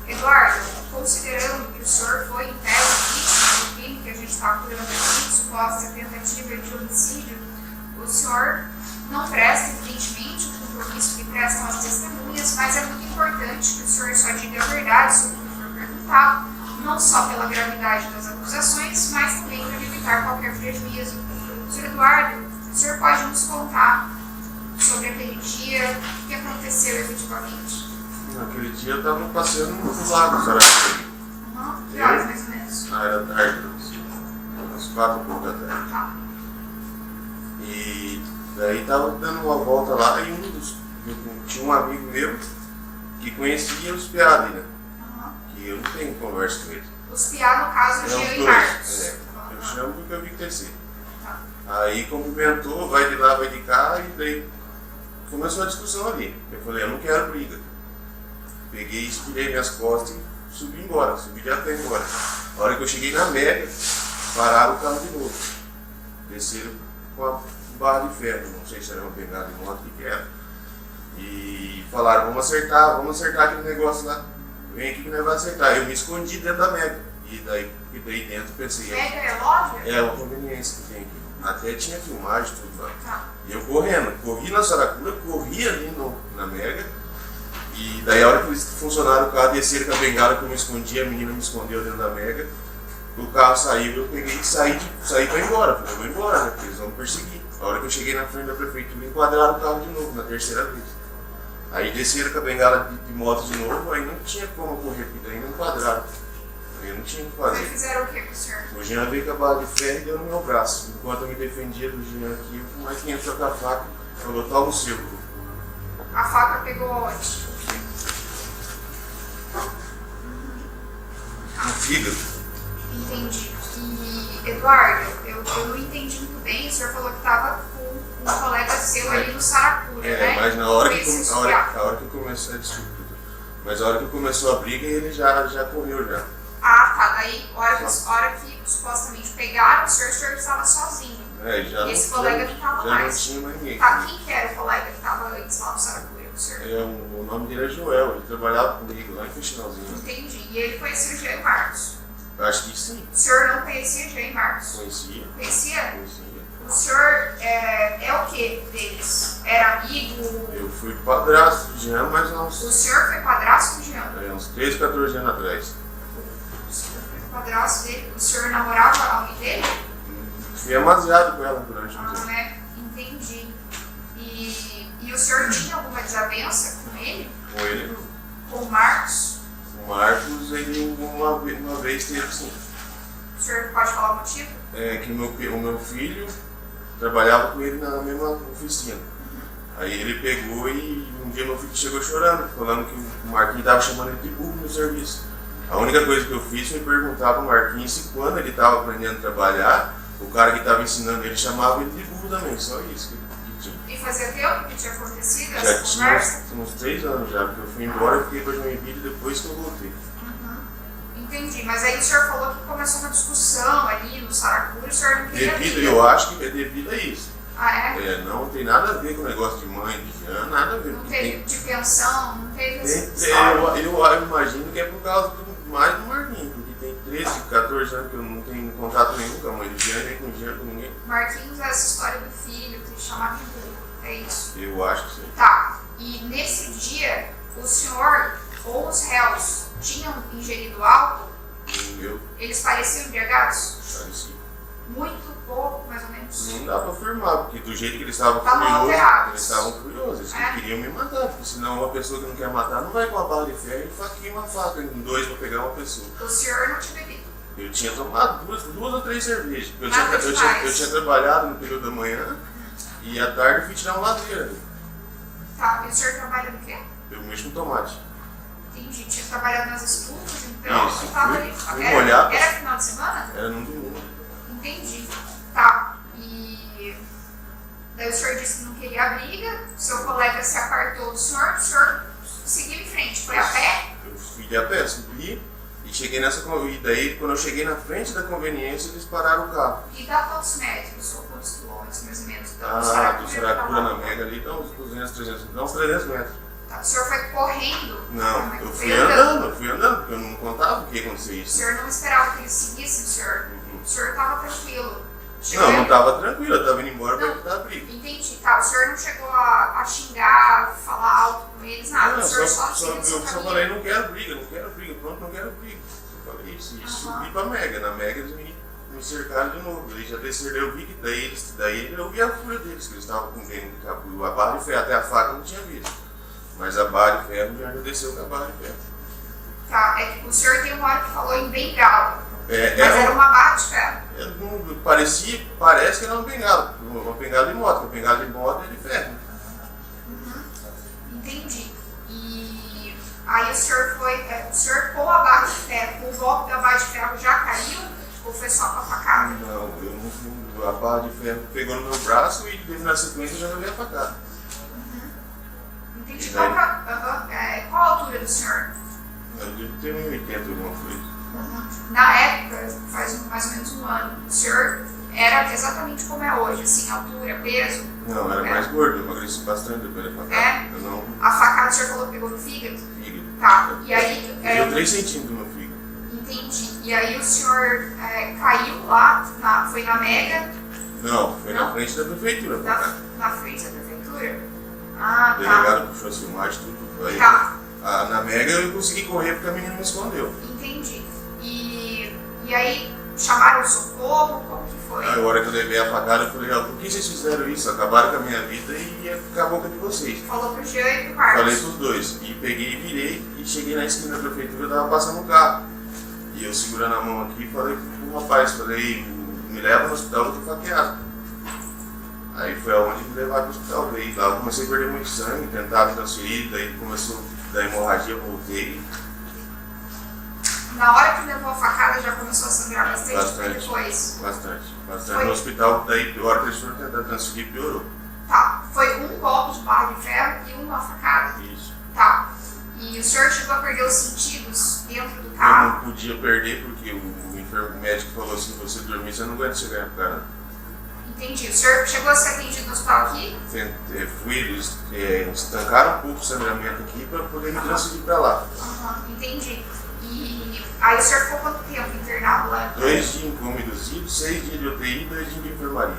Eduardo, considerando que o senhor foi em tese vítima do crime que a gente está apurando aqui, suposta tentativa de homicídio, o senhor não presta, evidentemente, o compromisso que prestam as testemunhas, mas é muito importante que o senhor só diga a verdade sobre o que for perguntado, não só pela gravidade das acusações, mas também para evitar qualquer prejuízo. Sr. Eduardo, o senhor pode nos contar sobre aquele dia, o que aconteceu efetivamente? Naquele dia eu estava passeando no lago, Saracura. Que horas mais ou menos? Era tarde, umas 4h da tarde. Tá. E daí estava dando uma volta lá e tinha um amigo meu que conhecia os piá ali, né? Que eu não tenho conversa com ele. Os piá, no caso, o Jean e dois, Marcos. eu chamo porque eu vi que descer. Tá. Aí cumprimentou, vai de lá, vai de cá, e daí começou a discussão ali. Eu falei, eu não quero briga. Peguei, espirei minhas costas e subi embora, subi de até embora. A hora que eu cheguei na Mega, pararam o carro de novo. Desceram com a barra de ferro, não sei se era uma bengala de moto, o que era. E falaram, vamos acertar aquele negócio lá. Vem aqui que nós vamos acertar. Eu me escondi dentro da Mega. E daí dentro pensei, Mega é loja? é uma conveniência que tem aqui. Até tinha filmagem, tudo lá. Tá. E eu corri na Saracura, corri ali na Mega. E daí a hora que eles funcionaram o carro, desceram com a bengala que eu me escondi, a menina me escondeu dentro da Mega. O carro saiu, eu peguei e saí pra ir embora. Falei, eu vou embora, né? Porque eles vão me perseguir. A hora que eu cheguei na frente da prefeitura, enquadraram o carro de novo, na terceira vez. Aí desceram com a bengala de moto de novo, aí não tinha como correr, porque daí não enquadraram. Aí eu não tinha o que fazer. Vocês fizeram o que com o senhor? O Jean veio com a bala de ferro e deu no meu braço. Enquanto eu me defendia do Jean aqui, o Marquinhos entrou com a faca e falou, toma o seu. A faca pegou onde? No fígado. Entendi. E, Eduardo, eu não entendi muito bem, o senhor falou que estava com um colega seu ali no Saracura, né? Mas na hora Esse a hora que começou, desculpa, mas a hora que começou a briga, ele já correu já. Ah, tá. Daí, a hora que supostamente pegaram o senhor estava sozinho. Já E esse colega não estava já mais. não tinha mais ninguém. Tá, quem que era o colega que estava antes lá no Saracura, o senhor? O nome dele é Joel, ele trabalhava comigo lá em Faxinalzinho. Entendi. E ele conhecia o Jean e Marcos? Acho que sim. O senhor não conhecia Jean e Marcos? Conhecia. Conhecia? O senhor é o que deles? Era amigo? Eu fui padrasto do Jean, mas O senhor foi padrasto do Jean? uns 13, 14 anos atrás. O senhor foi padrasto dele? O senhor namorava alguém dele? Fui amasiado com ela durante um tempo. Né? Entendi. E o senhor tinha alguma desavença com ele? Com ele, Com o Marcos? o Marcos, ele uma vez teve sim. O senhor pode falar o motivo? É que o meu filho trabalhava com ele na mesma oficina. Aí ele pegou e um dia meu filho chegou chorando, falando que o Marquinhos estava chamando ele de burro no serviço. A única coisa que eu fiz foi perguntar para o Marquinhos se quando ele estava aprendendo a trabalhar, o cara que estava ensinando ele chamava ele de burro também, só isso que tinha. E fazia tempo que tinha acontecido Já essa tinha conversa? uns 3 anos já, porque eu fui embora e fiquei com a Joinville depois que eu voltei. Entendi, mas aí o senhor falou que começou uma discussão ali no Saracura, o senhor não queria briga. Eu acho que é devido a isso. Ah, é? Não tem nada a ver com o negócio de mãe, de Jean, nada a ver. Não teve de pensão, não teve essa Eu história. imagino que é por causa mais do Marquinhos, porque tem 13, 14 anos que eu não tenho contato nenhum com a mãe do Jean, nem com o Jean, com ninguém. Marquinhos é essa história do filho, que chamava de burro, é isso? Eu acho que sim. Tá, e nesse dia, o senhor ou os réus tinham ingerido álcool? Eu Eles pareciam embriagados? parecia. Muito, pouco, mais ou menos? Não dá pra afirmar, porque do jeito que eles estavam Estavam furiosos, alterados. eles estavam furiosos, eles queriam me matar, porque senão uma pessoa que não quer matar não vai com uma bala de ferro e faquinha uma faca em dois pra pegar uma pessoa. O senhor não tinha bebido? Eu tinha tomado duas ou três cervejas, porque Nada eu demais. tinha trabalhado no período da manhã e à tarde eu fui tirar uma ladeira. Tá, e o senhor trabalha no quê? Eu mexo com tomate. Entendi, tinha trabalhado nas estufas, então Isso, tava fui- ali. fui Era, molhado. era final de semana? Era num domingo. Entendi. Tá. E daí o senhor disse que não queria a briga, seu colega se apartou do senhor, o senhor seguiu em frente, foi a pé? Eu fui de a pé, subi e cheguei e daí quando eu cheguei na frente da conveniência eles pararam o carro. E dá quantos metros ou quantos quilômetros mais ou menos? Então, Do Saracura na Mega ali dá uns 200, 300, dá uns 300 metros. Tá, o senhor foi correndo? Não, eu fui andando, porque eu não contava que ia acontecer O isso. senhor não esperava que eles seguissem o senhor? O senhor estava tranquilo? Não, não estava tranquilo, eu estava indo embora para evitar a briga. Entendi, tá. O senhor não chegou a xingar, falar alto com eles, nada? Não, O senhor só seguiu o seu eu só caminho? falei, não quero briga, pronto, não quero briga. Eu falei isso, e subi pra Mega. Na Mega eles me cercaram de novo. Eles já desceram, eu vi que daí eu vi a fúria deles, que eles estavam com quem de capuz. A barra de ferro, até a faca eu não tinha visto. Mas a barra de ferro já desceu com a barra de ferro. Tá, é que o senhor tem uma hora que falou em bengala, mas era um- uma barra de ferro. Parece que era uma bengala de moto, porque a bengala de moto é de ferro. Entendi. E aí o senhor com a barra de ferro, com o golpe da barra de ferro já caiu? Ou foi só com a facada? Não, a barra de ferro pegou no meu braço e na sequência eu já levei a facada. Entendi. E Qual, daí? qual a altura do senhor? Eu devo ter 1,80 alguma coisa. Na época, faz mais ou menos um ano, o senhor era exatamente como é hoje, assim, altura, peso? Não, era mais gordo, eu emagreci bastante depois da facada. É? Eu não A facada o senhor falou que pegou no fígado? fígado. Tá, e aí... Deu 3 centímetros no meu fígado. Entendi. E aí o senhor caiu lá, foi na Mega, Não, foi Não? na frente da prefeitura. a facada. na frente da prefeitura? Ah, O tá. delegado puxou as filmagens, tudo. Aí, Tá, na Mega eu consegui correr porque a menina me escondeu. entendi. E aí chamaram o socorro? Como que foi? Aí, a hora que eu levei a facada, eu falei, por que vocês fizeram isso? Acabaram com a minha vida e acabou com a de vocês. Falou pro Jean e pro Marcos. Falei pros dois. E peguei e virei e cheguei na esquina da prefeitura, eu tava passando um carro. E eu segurando a mão aqui, falei pro rapaz, me leva no hospital, eu tô faqueado. Aí foi aonde me levaram pro hospital. Daí lá eu comecei a perder muito sangue, tentaram transferir, daí começou da hemorragia, eu voltei. Na hora que levou a facada já começou a sangrar bastante? Bastante. Depois? Bastante. Foi? No hospital, daí a hora que eles foram tentar transferir, piorou. Tá. Foi um golpe de barra de ferro e uma facada? Isso. Tá. E o senhor chegou a perder os sentidos dentro do Eu carro? não podia perder porque o médico falou assim, se você dormir, você não aguenta chegar no cara. Entendi. O senhor chegou a ser atendido no hospital aqui? Eles estancaram um pouco o sangramento aqui para poder me transferir para lá. Aham, entendi. E aí o senhor ficou quanto tempo internado lá? 2 dias em coma induzido, 6 dias de UTI e 2 dias de enfermaria.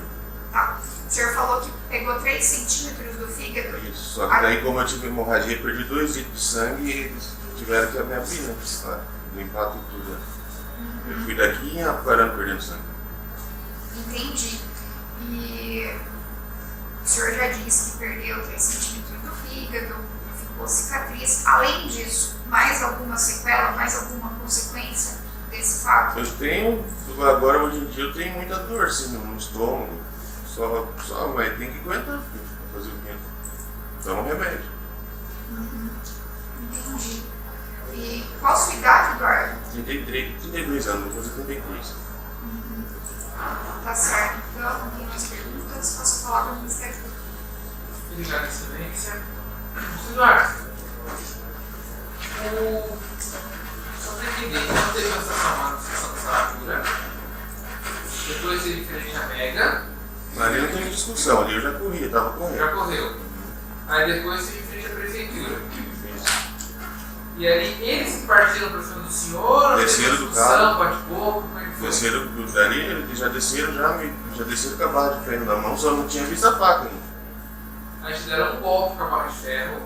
Tá. O senhor falou que pegou 3 centímetros do fígado? Isso. Só que daí, como eu tive hemorragia, perdi 2 litros de sangue e eles tiveram que me abrir, né? Pra limpar tudo. Né? Eu fui daqui e parando perdendo sangue. Entendi. E o senhor já disse que perdeu 3 centímetros do fígado, ficou cicatriz. Além disso, mais alguma sequela, mais alguma consequência desse fato? Eu tenho, agora hoje em dia eu tenho muita dor assim, no estômago. Mas tem que aguentar, pra fazer o quê? Dá um remédio. Entendi. E qual a sua idade, Eduardo? 32 anos, vou fazer 33. Tá certo. Então, não tem mais perguntas. Posso falar para o Ministério Público? Obrigado, Excelência. Eduardo, só para entender, não teve essa chamada sessão de salatura. Depois ele fez a Mega, Ali não tem discussão, ali eu já corri, eu tava correndo. já correu. Aí depois ele fez a prefeitura. Isso. E aí eles partiram para cima do senhor, Desceram teve do discussão, carro. bate-boco, como é que foi? Desceram dali, eles já desceram com a barra de ferro na mão, só não tinha visto a faca ainda. Aí te deram um golpe com a barra de ferro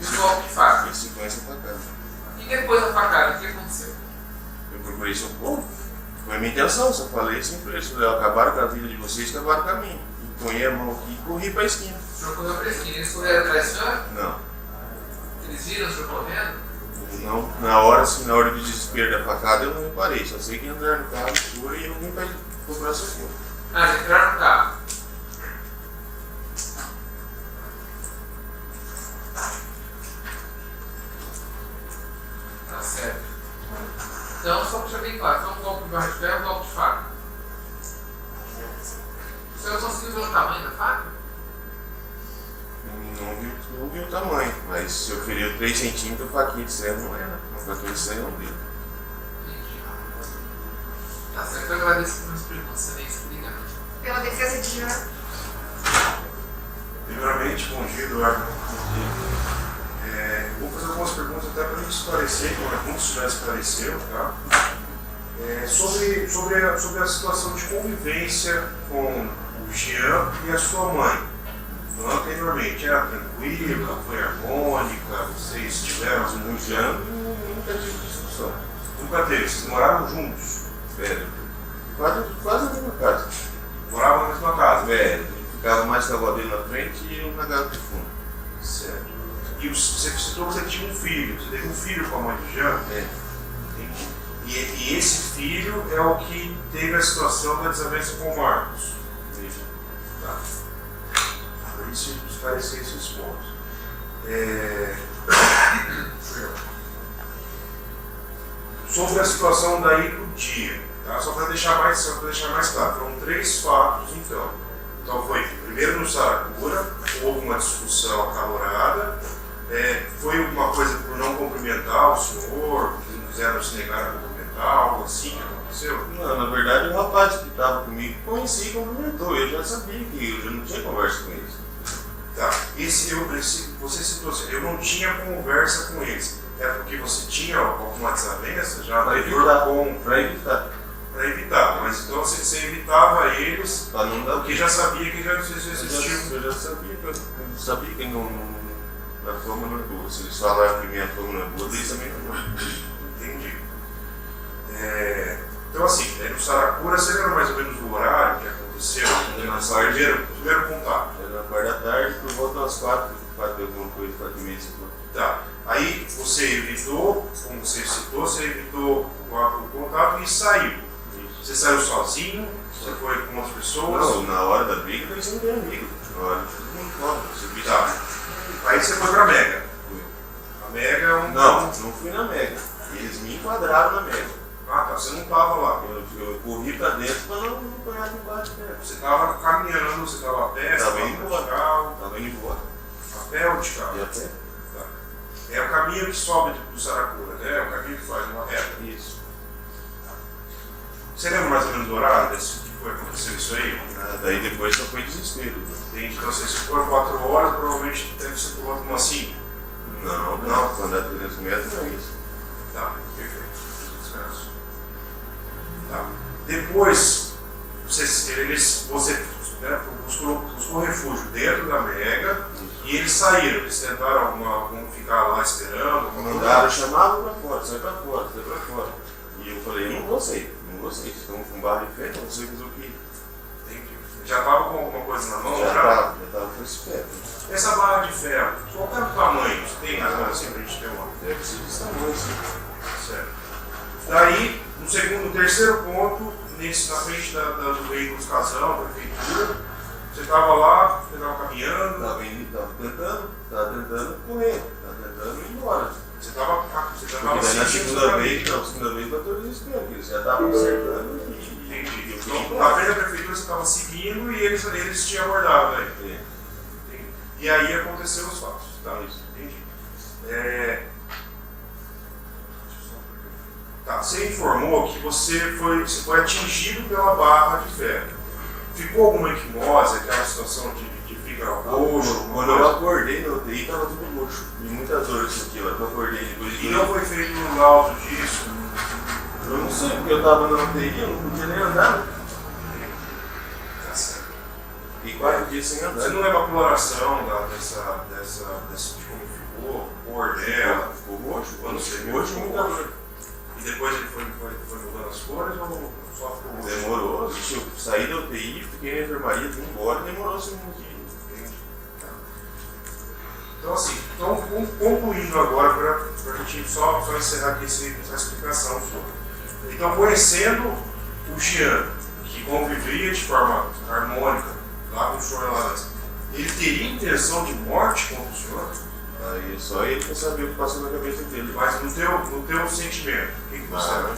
e um golpe de faca. Em sequência pra cá. E depois da facada, o que aconteceu? Eu procurei socorro. Foi a minha intenção, só falei assim pra eles, acabaram com a vida de vocês, acabaram com a minha. E ponhei a mão aqui e corri pra esquina. O senhor correu para a esquina, eles correram atrás do senhor? Não. Eles viram o senhor correndo? Não, na hora do desespero da facada eu não reparei, só sei que andaram no carro escuro e eu vim pra procurar socorro. Ah, já entraram no carro. Tá certo. Então, só para deixar bem claro, foi um golpe de barra de ferro, um golpe de faca. O senhor conseguiu ver o tamanho da faca? Não vi o tamanho, mas se eu feri 3 centímetros, a faquinha de serra não era. A faquinha de serra é um dedo. Entendi. Tá certo, eu agradeço por minhas perguntas, excelência. Obrigado. Pela defesa de Jean. Primeiramente, bom dia, Eduardo. Bom dia. vou fazer algumas perguntas até para a gente esclarecer, como isso já esclareceu, tá? Sobre a situação de convivência com o Jean e a sua mãe. Então, anteriormente, era tranquila, foi harmônica, vocês tiveram Mas o Jean nunca tive discussão. Nunca teve, vocês moraram juntos? Quase na mesma casa. Moravam na mesma casa? Ficava mais com a avó dele na frente e eu na casa de fundo. Certo. E você citou que você tinha um filho. Você teve um filho com a mãe de Jean? Entendi. E esse filho é o que teve a situação da desavença com o Marcos. Isso. Tá. Para isso esclarecer esses pontos. Sobre a situação daí do dia, tá? Só para deixar mais claro, foram 3 fatos então. Então foi, primeiro no Saracura, houve uma discussão acalorada, foi uma coisa por não cumprimentar o senhor, não quiseram se negar a cumprimentar, algo assim que aconteceu? Não, na verdade o rapaz que estava comigo conhecia e cumprimentou, eu já sabia que eu já não tinha conversa com eles. Tá, você citou assim, eu não tinha conversa com eles. É porque você tinha alguma desavença já anterior com... Para evitar. Para evitar, mas então você evitava eles Para não dar porque já sabia que já existiam. Eu já sabia que não, na fama não é boa. Se eles falaram que minha fama não é boa, eles também não é. Entendi. Então assim, no Saracura, você lembra mais ou menos o horário que aconteceu? Primeiro contato. Era na parte da tarde, por volta das 4 alguma coisa, 4h30. Tá. Aí você evitou, como você citou, você evitou o contato e saiu. Você saiu sozinho? Você foi com outras pessoas? Não, na hora da briga você não tem amigo. Na hora você tá. Aí você foi pra Mega. A Mega é um... Não fui na Mega. Eles me enquadraram na Mega. Ah, tá. Você não estava lá. Eu corri pra dentro para não apanhar no bar de pé. Você estava caminhando, você estava a pé, Estava indo embora. Estava indo embora. A pé ou de carro? E a pé? Tá. É o caminho que sobe do Saracura, né? É o caminho que faz uma reta. Isso. Você lembra mais ou menos do horário desse que foi aconteceu isso aí? Daí depois só foi desespero. Entendi. Então vocês foram 4 horas, provavelmente deve ser por volta de umas 5. Não, quando é 300 metros não é isso. Tá, perfeito. Descanso. Tá. Depois, você buscou refúgio dentro da Mega e eles saíram. Eles tentaram ficar lá esperando. Mandaram, chamavam pra fora, sai pra fora, sai pra fora. E eu falei, eu não vou sair. Vocês estão com barra de ferro, não sei fazer o que. Entendi. Já estava com alguma coisa na mão? Já estava com esse ferro. Essa barra de ferro, qual é o tamanho? Você tem mais ou menos assim pra gente ter uma? Deve ser desse tamanho, sim. Certo. Daí, no terceiro ponto, na frente do veículo de casal, da prefeitura, você estava lá, você estava caminhando. Estava tentando correr, estava tentando ir embora. Você estava Porque daí na segunda vez bateu o desespero, porque eles já estavam acertando e... Entendi. Então, na frente da prefeitura você estava seguindo e eles te abordaram, né? Entendi. E aí aconteceram os fatos, tá? Isso. Entendi. Tá, você informou que você foi atingido pela barra de ferro. Ficou alguma equimose, aquela situação de ficar roxo? Quando eu acordei no UTI, estava tudo roxo. E muita dor isso aqui, eu acordei depois de... E não foi feito um laudo disso? Eu não sei, porque eu estava na UTI, eu não podia nem andar. Tá certo. E 4 dias sem andar. Você não leva a coloração desse de como ficou, cor dela? Ficou roxo? Quando você viu, roxo, ficou muita roxo. dor. E depois ele foi mudando as cores ou só ficou roxo? Demorou, eu saí da UTI, fiquei na enfermaria, fui embora, demorou assim um dia. Então assim, concluindo agora para a gente só encerrar aqui essa explicação sua. Então, conhecendo o Jean, que convivia de forma harmônica lá com o senhor lá, ele teria intenção de morte contra o senhor? Aí só ele pra saber o que passou na cabeça dele. Mas no teu sentimento, o que você acha?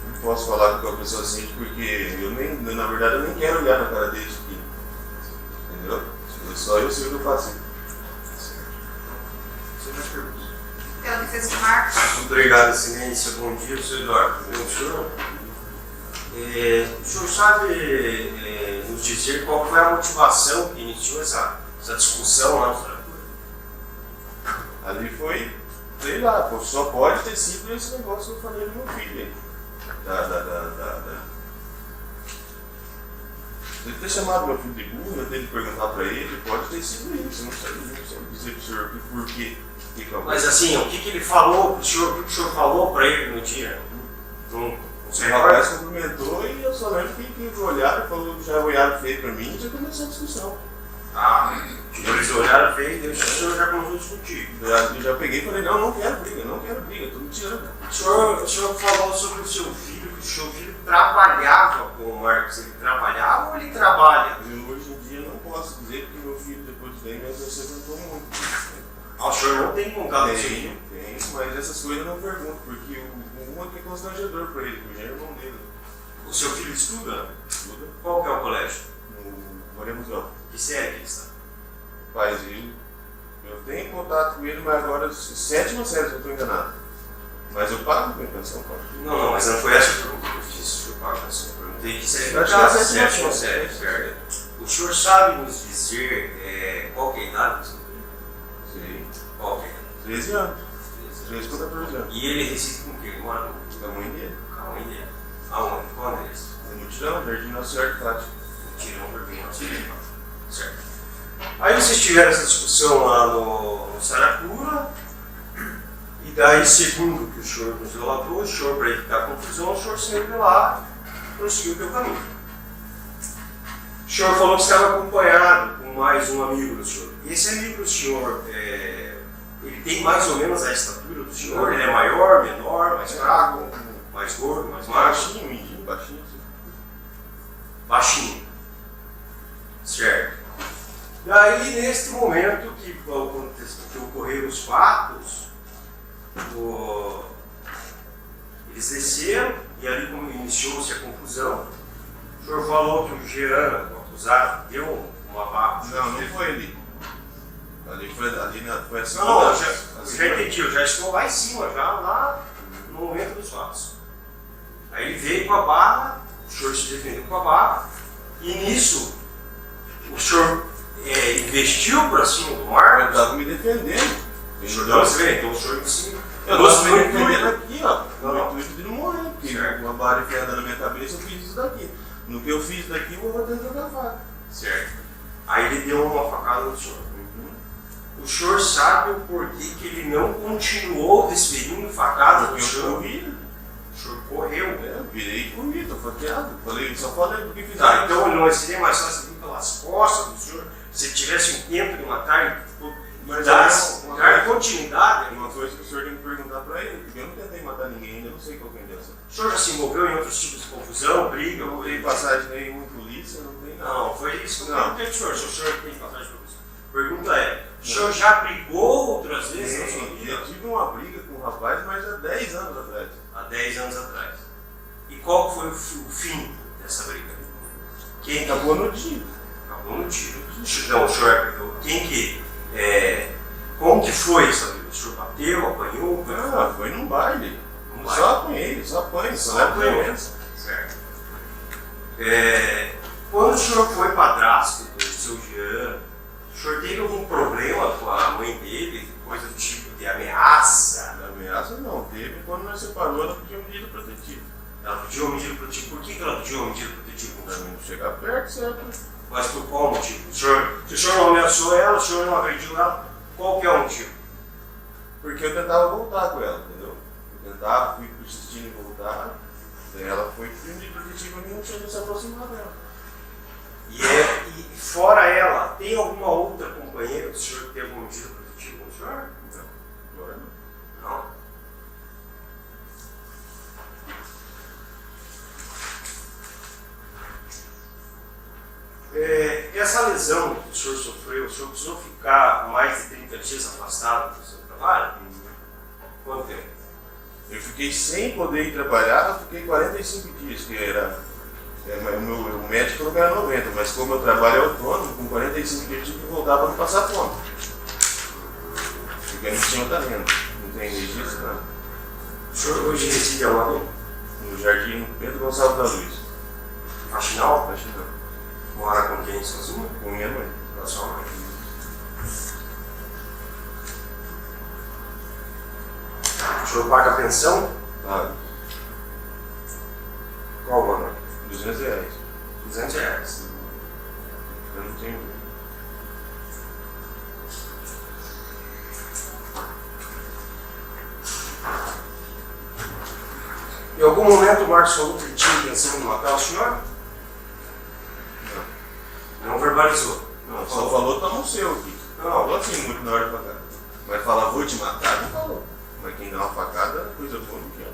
Não posso falar com a pessoa sente porque na verdade eu nem quero olhar na cara dele aqui. Entendeu? Só eu sei o que eu faço. Pela defesa do Marcos. Obrigado, Excelência. Bom dia, Sr. Eduardo. O senhor sabe nos dizer qual foi a motivação que iniciou essa discussão lá no Saracura? Ali foi sei lá, pô, só pode ter sido esse negócio que eu falei do meu filho aí. Deve ter chamado meu filho de burro, eu tenho que perguntar pra ele, pode ter sido isso, não sei dizer pro senhor por quê. Mas assim, o que ele falou, o que o senhor falou pra ele no dia? Não sei. O rapaz cumprimentou e eu só lembro que olharam, falou, já olharam feio pra mim e já começou a discussão. Ah, eles olharam feio e deixa o senhor já começou a discutir. Eu já peguei e falei, não quero briga, tô me tirando. O senhor falou sobre o seu filho, que o seu filho trabalhava com o Marcos. Ele trabalhava ou ele trabalha? Eu, hoje em dia não posso dizer porque meu filho depois de 10 meses você perguntou muito. Ah, o senhor não tem contato com o seu filho? Tem, mas essas coisas eu não pergunto, porque uma que é constrangedor pra ele, porque já é irmão dele. O seu filho estuda? Estuda Qual que é o colégio? no Maria Musão. Que série ele está? Faz ele. Eu tenho contato com ele, mas agora 7ª série, se eu estou enganado. Mas eu pago minha pensão, pago. Não, mas não foi essa a pergunta que eu fiz, o senhor paga a pensão. Eu perguntei que série ele Acho que é está. a 7ª série, certo. O senhor sabe nos dizer qual que é a idade do seu filho? Sei. Qual que é? 13 anos. 13 para 14 anos. E ele reside com quem? Ele mora Da mãe dele. com a mãe dele. Aonde? Quando é isso? No Mutirão, Jardim Nossa Senhora de Fátima. Tirou um verbinho, certo. Aí vocês tiveram essa discussão lá no Saracura, e daí, segundo o que o senhor nos relatou, o senhor, para evitar confusão, o senhor saiu de lá e prosseguiu o seu caminho. O senhor falou que estava acompanhado com mais um amigo do senhor. Esse amigo do senhor, ele tem mais ou menos a estatura do senhor? Ele é maior, menor, mais fraco, mais gordo, mais baixo? Baixinho, mindinho, baixinho. Assim. Baixinho. Certo. E aí, neste momento que ocorreram os fatos, eles desceram e ali como iniciou-se a confusão. O senhor falou que o Jean, o acusado, deu uma barra. Não foi ali. Foi assim. Não, eu já entendi, eu já estou lá em cima, já lá no momento dos fatos. Aí ele veio com a barra, o senhor se defendeu com a barra, e nisso o senhor investiu para cima do Eu Marcos. estava me defendendo. Então o senhor em cima. Eu estava me defendendo aqui, ó. Não. No intuito de não morrer, porque Certo. uma barra enfiada na minha cabeça, eu fiz isso daqui. No que eu fiz daqui, eu vou dentro da faca. Certo. Aí ele deu uma facada no senhor. O senhor sabe o porquê que ele não continuou desferindo facadas no Eu senhor? corri, O senhor correu. eu virei e corri, tô faqueado. Só falei porque fiz Tá, então não seria mais fácil vir pelas costas do senhor, se tivesse um tempo de matar e dar continuidade. Uma coisa que o senhor tem que perguntar pra ele, porque eu não tentei matar ninguém ainda, eu não sei qual que é a intenção. O senhor já se envolveu em outros tipos de confusão, briga? Eu não tenho passagem nenhuma em polícia, não tem nada. Não, foi isso que eu Não. perguntei pro senhor. Se o senhor tem passagem por isso. Pergunta é, o senhor já brigou outras vezes na sua vida? Eu tive uma briga com um rapaz, mas há 10 anos atrás. Há 10 anos atrás. E qual foi o fim dessa briga? Quem Acabou no dia. acabou no tiro? Não, o senhor, como que foi essa briga? O senhor bateu, apanhou? Ah, foi num baile. Num Eu baile? só apanhei, só apanho, só Só levo apanhou. violência. Certo. Quando o senhor foi padrasto do seu Jean, o senhor teve algum problema com a mãe dele? Coisa do tipo de ameaça? Ameaça não, teve quando nós separou, ela pediu medida protetiva. Ela pediu uma medida protetiva. Por que ela pediu uma medida protetiva com o Pra senhor? não chegar perto, certo? Mas por qual motivo? Se o senhor não ameaçou ela, o senhor não agrediu ela, qual que é o motivo? Porque eu tentava voltar com ela, entendeu? Eu tentava, fui persistindo em voltar, daí ela foi pedindo medida protetiva e não tinha se aproximar dela. E fora ela, tem alguma outra companheira do senhor que tem alguma medida protetiva com o senhor? Não, agora não. Não. Essa lesão que o senhor sofreu, o senhor precisou ficar mais de 30 dias afastado do seu trabalho? Quanto tempo? Eu fiquei sem poder ir trabalhar, eu fiquei 45 dias, que era. O médico falou que era 90, mas como eu trabalho autônomo, com 45 dias eu tive que voltar para não passar fome. Porque não tinha outra renda, não tem registro, nada. O senhor hoje reside aonde? No Jardim Pedro Gonçalves da Luz. Faxinal? Acho que não. Mora com quem? Sozinho? Com minha mãe. Com a sua mãe. senhor paga a pensão? Pago. Qual o valor? R$200. R$200. Eu não tenho. Em algum momento o Marcos falou que ele tinha intenção de matar o senhor? Não verbalizou. Não, só falou tá no seu aqui. Não falou assim muito na hora de facada. Mas falar vou te matar, não falou. Mas quem dá uma facada, coisa boa não quer.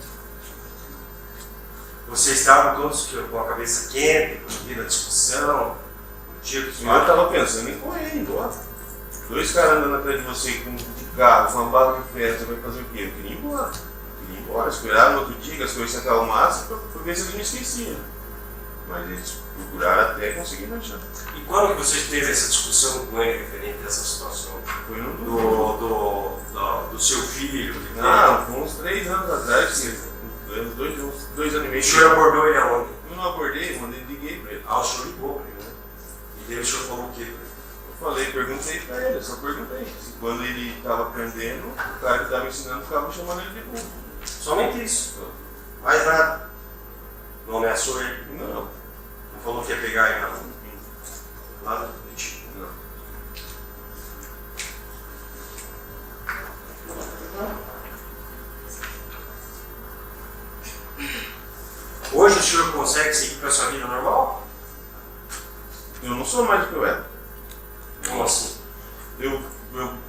Vocês estavam todos com a cabeça quente, devido à discussão, o dia dos Eu tava pensando em correr, embora. 2 caras andando atrás de você com de carro, com uma bala de ferro, você vai fazer o quê? Eu queria ir embora. Eu queria ir embora, esperar no outro dia que as coisas se acalmassem pra ver se eles me esqueciam. Mas eles procuraram até conseguir marchar. E quando que vocês teve essa discussão com ele referente a essa situação? Foi no Do seu filho? Que Não, foi uns 3 anos atrás, uns 2 anos e meio. o senhor abordou ele aonde? Eu não abordei, mandei, liguei pra ele. Ah, o senhor ligou para ele, né? E daí o senhor falou o quê? Eu falei, perguntei pra ele, eu só perguntei. Se quando ele estava aprendendo, o cara que estava ensinando ficava chamando ele de burro. Somente isso. Mais nada. Não ameaçou ele? Não, Não falou que ia pegar ele nada do tipo. não. Hoje o senhor consegue seguir com a sua vida normal? Eu não sou mais do que eu era. Como assim? Eu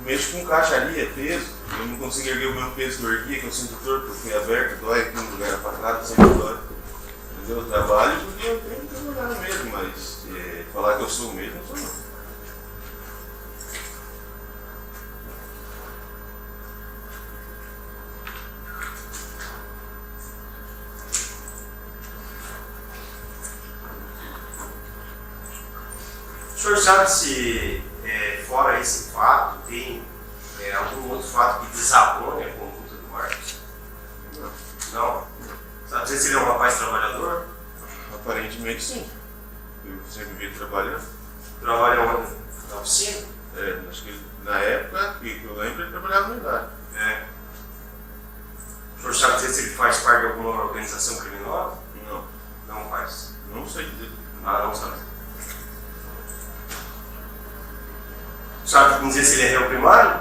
mexo com caixaria, peso, eu não consigo erguer o mesmo peso que eu erguia, que eu sinto torto, porque é aberto, dói aqui no lugar apagado, sempre dói. Entendeu? Eu trabalho porque eu tenho que trabalhar mesmo, mas falar que eu sou o mesmo, não sou não. O senhor sabe se, fora esse fato, tem algum outro fato que desabone a conduta do Marcos? Não. Não? Sabe dizer se ele é um rapaz trabalhador? Aparentemente sim. Eu sempre vi ele trabalhando. Trabalha onde? Na oficina? Acho que na época que eu lembro ele trabalhava no idade. É. O senhor sabe dizer se ele faz parte de alguma organização criminosa? Não, Não faz. não sei dizer. Ah, não sabe. Sabe dizer se ele é réu primário?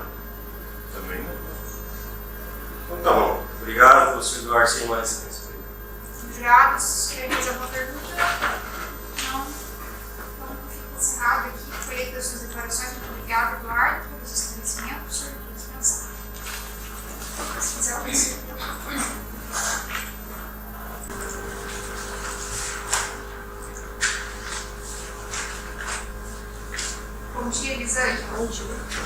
Também não. Então tá bom. Obrigado, professor Eduardo, sem mais. Jurados, querem fazer alguma pergunta? Não? Então fica encerrado aqui. Foi aí das suas declarações. Muito obrigada, Eduardo, pelos esclarecimentos. O senhor pode dispensar. Se quiser, eu recebo. Bom dia, Elisângela. Bom dia.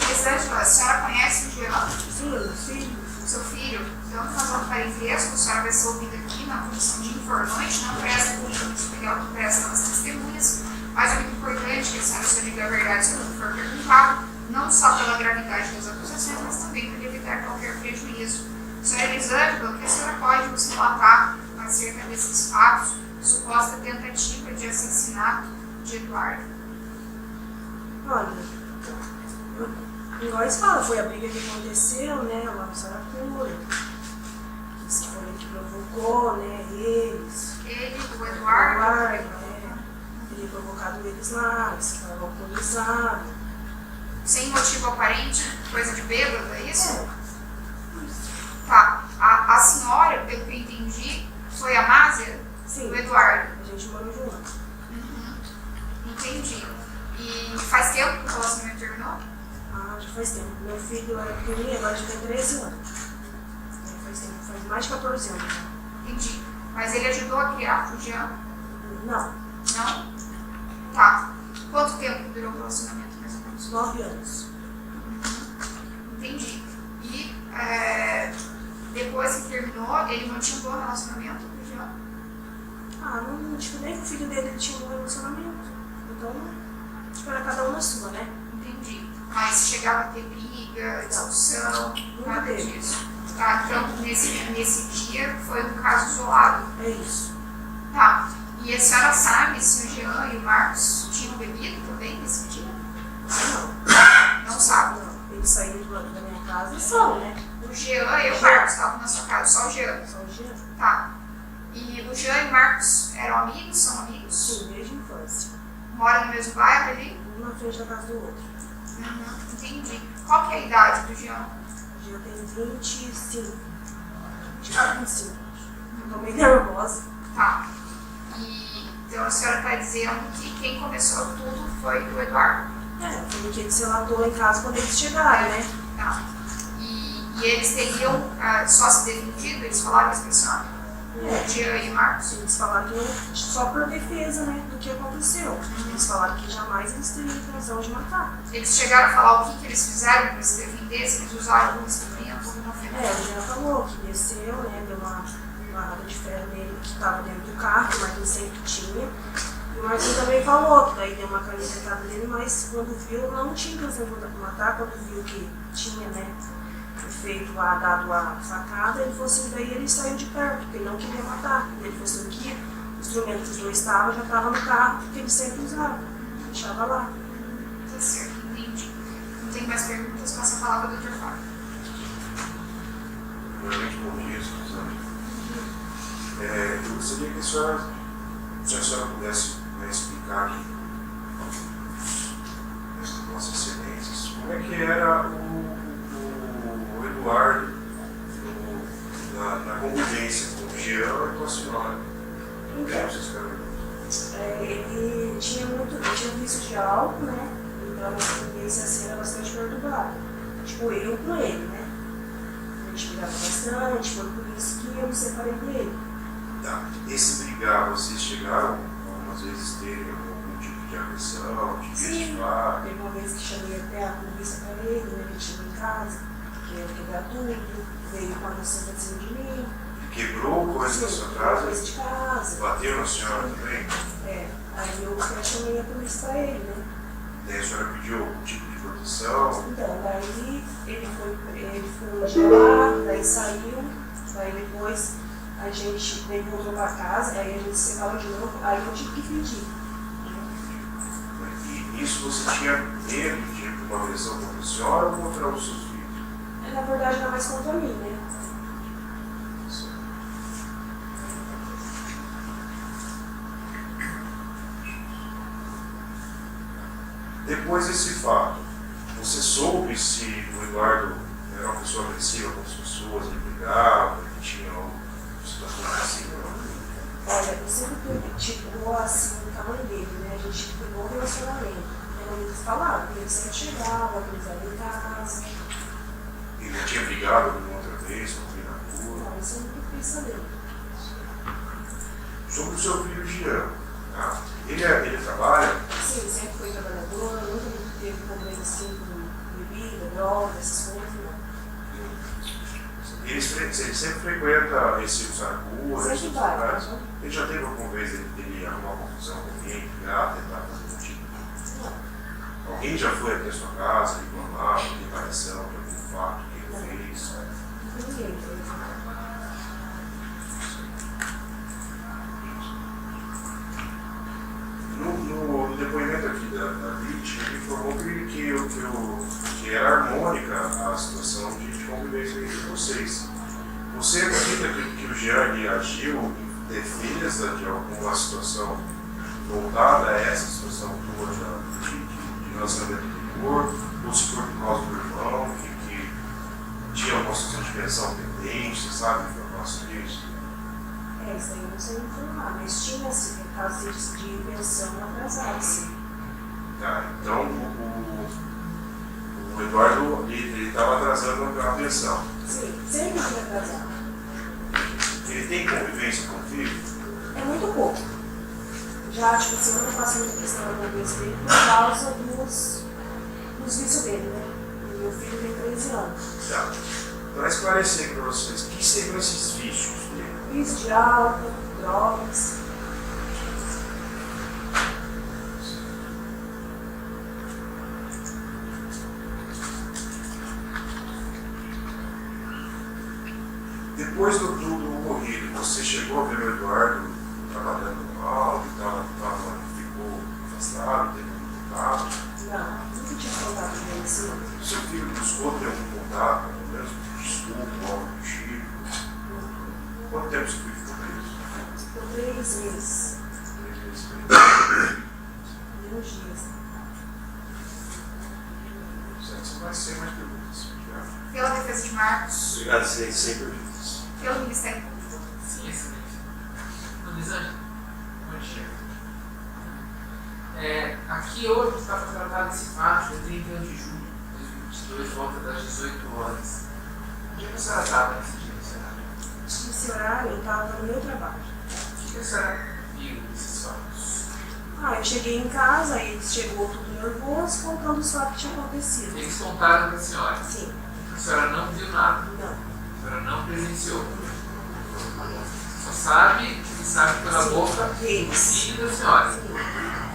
Elisângela, a senhora conhece o Jean? Sim. Seu filho? Então, nós vamos parentesco, a senhora vai ser ouvida aqui na comissão de informante, não presta público especial que presta as testemunhas, mas é muito importante que a senhora só diga a verdade se for perguntado, não só pela gravidade das acusações, mas também para evitar qualquer prejuízo. Senhora Elisângela, o que a senhora pode nos relatar acerca desses fatos, suposta tentativa de assassinato de Eduardo? Olha, igual eles falam, foi a briga que aconteceu, né, lá no Saracura. Diz que foi ele que provocou, né, eles. Ele, o Eduardo? Né, teria provocado eles lá, eles estavam alcoolizados. Sem motivo aparente, coisa de bêbado, é isso? É. Tá. A senhora, pelo que eu entendi, foi a Másia Sim, do Eduardo? a gente morou junto. Uhum. Entendi. E faz tempo que o relacionamento terminou? Ah, já faz tempo. Meu filho era pequenininho, agora já tem 13 anos. Faz tempo, faz mais de 14 anos. Né? Entendi. Mas ele ajudou a criar o Jean? Não, Não? Tá. Quanto tempo durou o relacionamento, mais ou menos? 9 anos. Entendi. E depois que terminou, ele mantinha um bom relacionamento com o Jean? Ah, não, tipo, nem com o filho dele ele tinha um bom relacionamento. Então, tipo, era cada um na sua, né? Entendi. Mas chegava a ter briga, discussão, nada teve. disso. Tá, então nesse dia foi um caso isolado. É isso. Tá. E a senhora sabe se o Jean e o Marcos tinham bebido também nesse dia? Não, Não sabe. não. Eles amigos saindo da minha casa são, né? O Jean e o Marcos estavam na sua casa, só o Jean. Só o Jean. Tá. E o Jean e o Marcos eram amigos? São amigos? Sim, desde a infância. Moram no mesmo bairro ali? Um na frente da casa do outro. Entendi. Qual que é a idade do Jean? O Jean tem 25. Já 25. Tô meio nervosa. Tá. E então a senhora está dizendo que quem começou tudo foi o Eduardo. Foi o que ele se relatou em casa quando eles chegaram, né? Tá. E eles teriam só se defendido? Eles falaram isso pra senhora? O Jean e o Marcos? Eles falaram que só por defesa, né, do que aconteceu. Eles falaram que jamais eles teriam intenção de matar. Eles chegaram a falar o que eles fizeram para se defender, se eles usaram algum instrumento, alguma ferramenta? O Jean falou que desceu, né, deu uma barrada de ferro nele que estava dentro do carro, o Marquinhos sempre tinha. E o Marquinhos também falou que daí deu uma canetada nele, mas quando viu, não tinha intenção de matar, quando viu que tinha, né, feito dado a facada, ele falou assim, daí ele saiu de perto, porque ele não queria matar. Ele falou assim que o instrumento que os dois estavam já estava no carro, porque ele sempre usava, deixava lá. Tá certo, entendi. Não tem mais perguntas, passa a palavra do Dr. Fábio. Realmente bom dia, Suzane. Eu gostaria que se a senhora pudesse explicar aqui, Vossas Excelências, como é que era o Eduardo na convivência com o Jean e com a senhora. Ele tinha um vício de álcool, né? Então a convivência assim era bastante perturbada. Tipo, eu com ele, né? A gente brigava bastante, foi por isso que eu me separei dele. Tá. Esse brigar, vocês chegaram algumas vezes terem algum tipo de agressão, de festival? Teve uma vez que chamei até a polícia pra ele, né? Ele chegou em casa, que ia quebrar tudo, veio com a noção pra cima de mim. Quebrou coisa da sua casa? Coisa de casa. Bateu na senhora também? Aí eu até chamei a polícia pra ele, né? Daí a senhora pediu algum tipo de proteção? Então, daí ele foi gelar, daí saiu, daí depois a gente voltou pra casa, aí a gente se separou de novo, aí eu tive que pedir. E isso você tinha medo de uma agressão contra a senhora ou contra os seus filhos? Na verdade era mais contra mim, né? Depois desse fato, você soube se o Eduardo era uma pessoa agressiva com as pessoas, ele brigava, ele tinha situações assim? Olha, eu sempre ficou assim com a mãe dele, né? A gente pegou o relacionamento. Eles falavam que ele sempre chegava, que eles eram em casa. Ele já tinha brigado alguma outra vez com alguém na rua? Não, isso eu nunca fiquei sabendo. Sobre o seu filho Jean, tá? Ele trabalha? Sim, sempre foi trabalhador, nunca teve problema assim com bebida, droga, essas coisas, não. Ele sempre frequenta esse Saracura? Sempre vai. Ele já teve alguma vez ele arrumar uma confusão com alguém, brigar, tentar fazer um tipo? Não. Alguém já foi até a sua casa reclamar, declaração de algum fato que ele fez? Ninguém fez. No depoimento aqui da vítima, ele informou que era harmônica a situação de convivência entre vocês. Você acredita que o Jean agiu em defesa de alguma situação voltada a essa situação tua de relacionamento anterior, ou se for por causa do irmão, que tinha uma situação de pensão pendente, você sabe informação disso? Isso aí eu não sei informar, mas tinha assim, casos de pensão atrasada, sim. Tá, então o Eduardo ele estava atrasando a pensão. Sim, sempre foi atrasado. Ele tem convivência com o filho? É muito pouco. Já, tipo assim, eu não faço muita questão da convivência dele por causa dos vícios dele, né? E meu filho tem 13 anos. Tá. Para esclarecer para vocês, o que seriam esses vícios dele? Vício de álcool, drogas. Depois do ocorrido, você chegou a ver o Eduardo trabalhando mal, ficou afastado, teve um contato? Não, nunca sempre tive contato com ele, sim. Seu filho buscou ter algum contato, pelo menos desculpa, algo do tipo? Quanto tempo seu filho ficou preso? Por 3 meses. 3 meses preso. Menos dias. Certo, você vai ser mais perguntas. Pela defesa de Marcos, Obrigado, excelência. Sem perguntas. pelo Ministério Público. Sim, excelente. Elisângela, bom dia. Aqui hoje está para tratar desse fato, dia 31 de julho de 2022, volta das 18 horas. Onde é que a senhora estava nesse dia, senhora? Nesse horário eu estava no meu trabalho. O que a senhora viu desses fatos? Eu cheguei em casa, ele chegou tudo nervoso, contando os fatos que tinham acontecido. Eles contaram para a senhora. Sim. A senhora não viu nada. Não. A senhora não presenciou. Só sabe pela Sim, boca do eles. filho da senhora. Sim.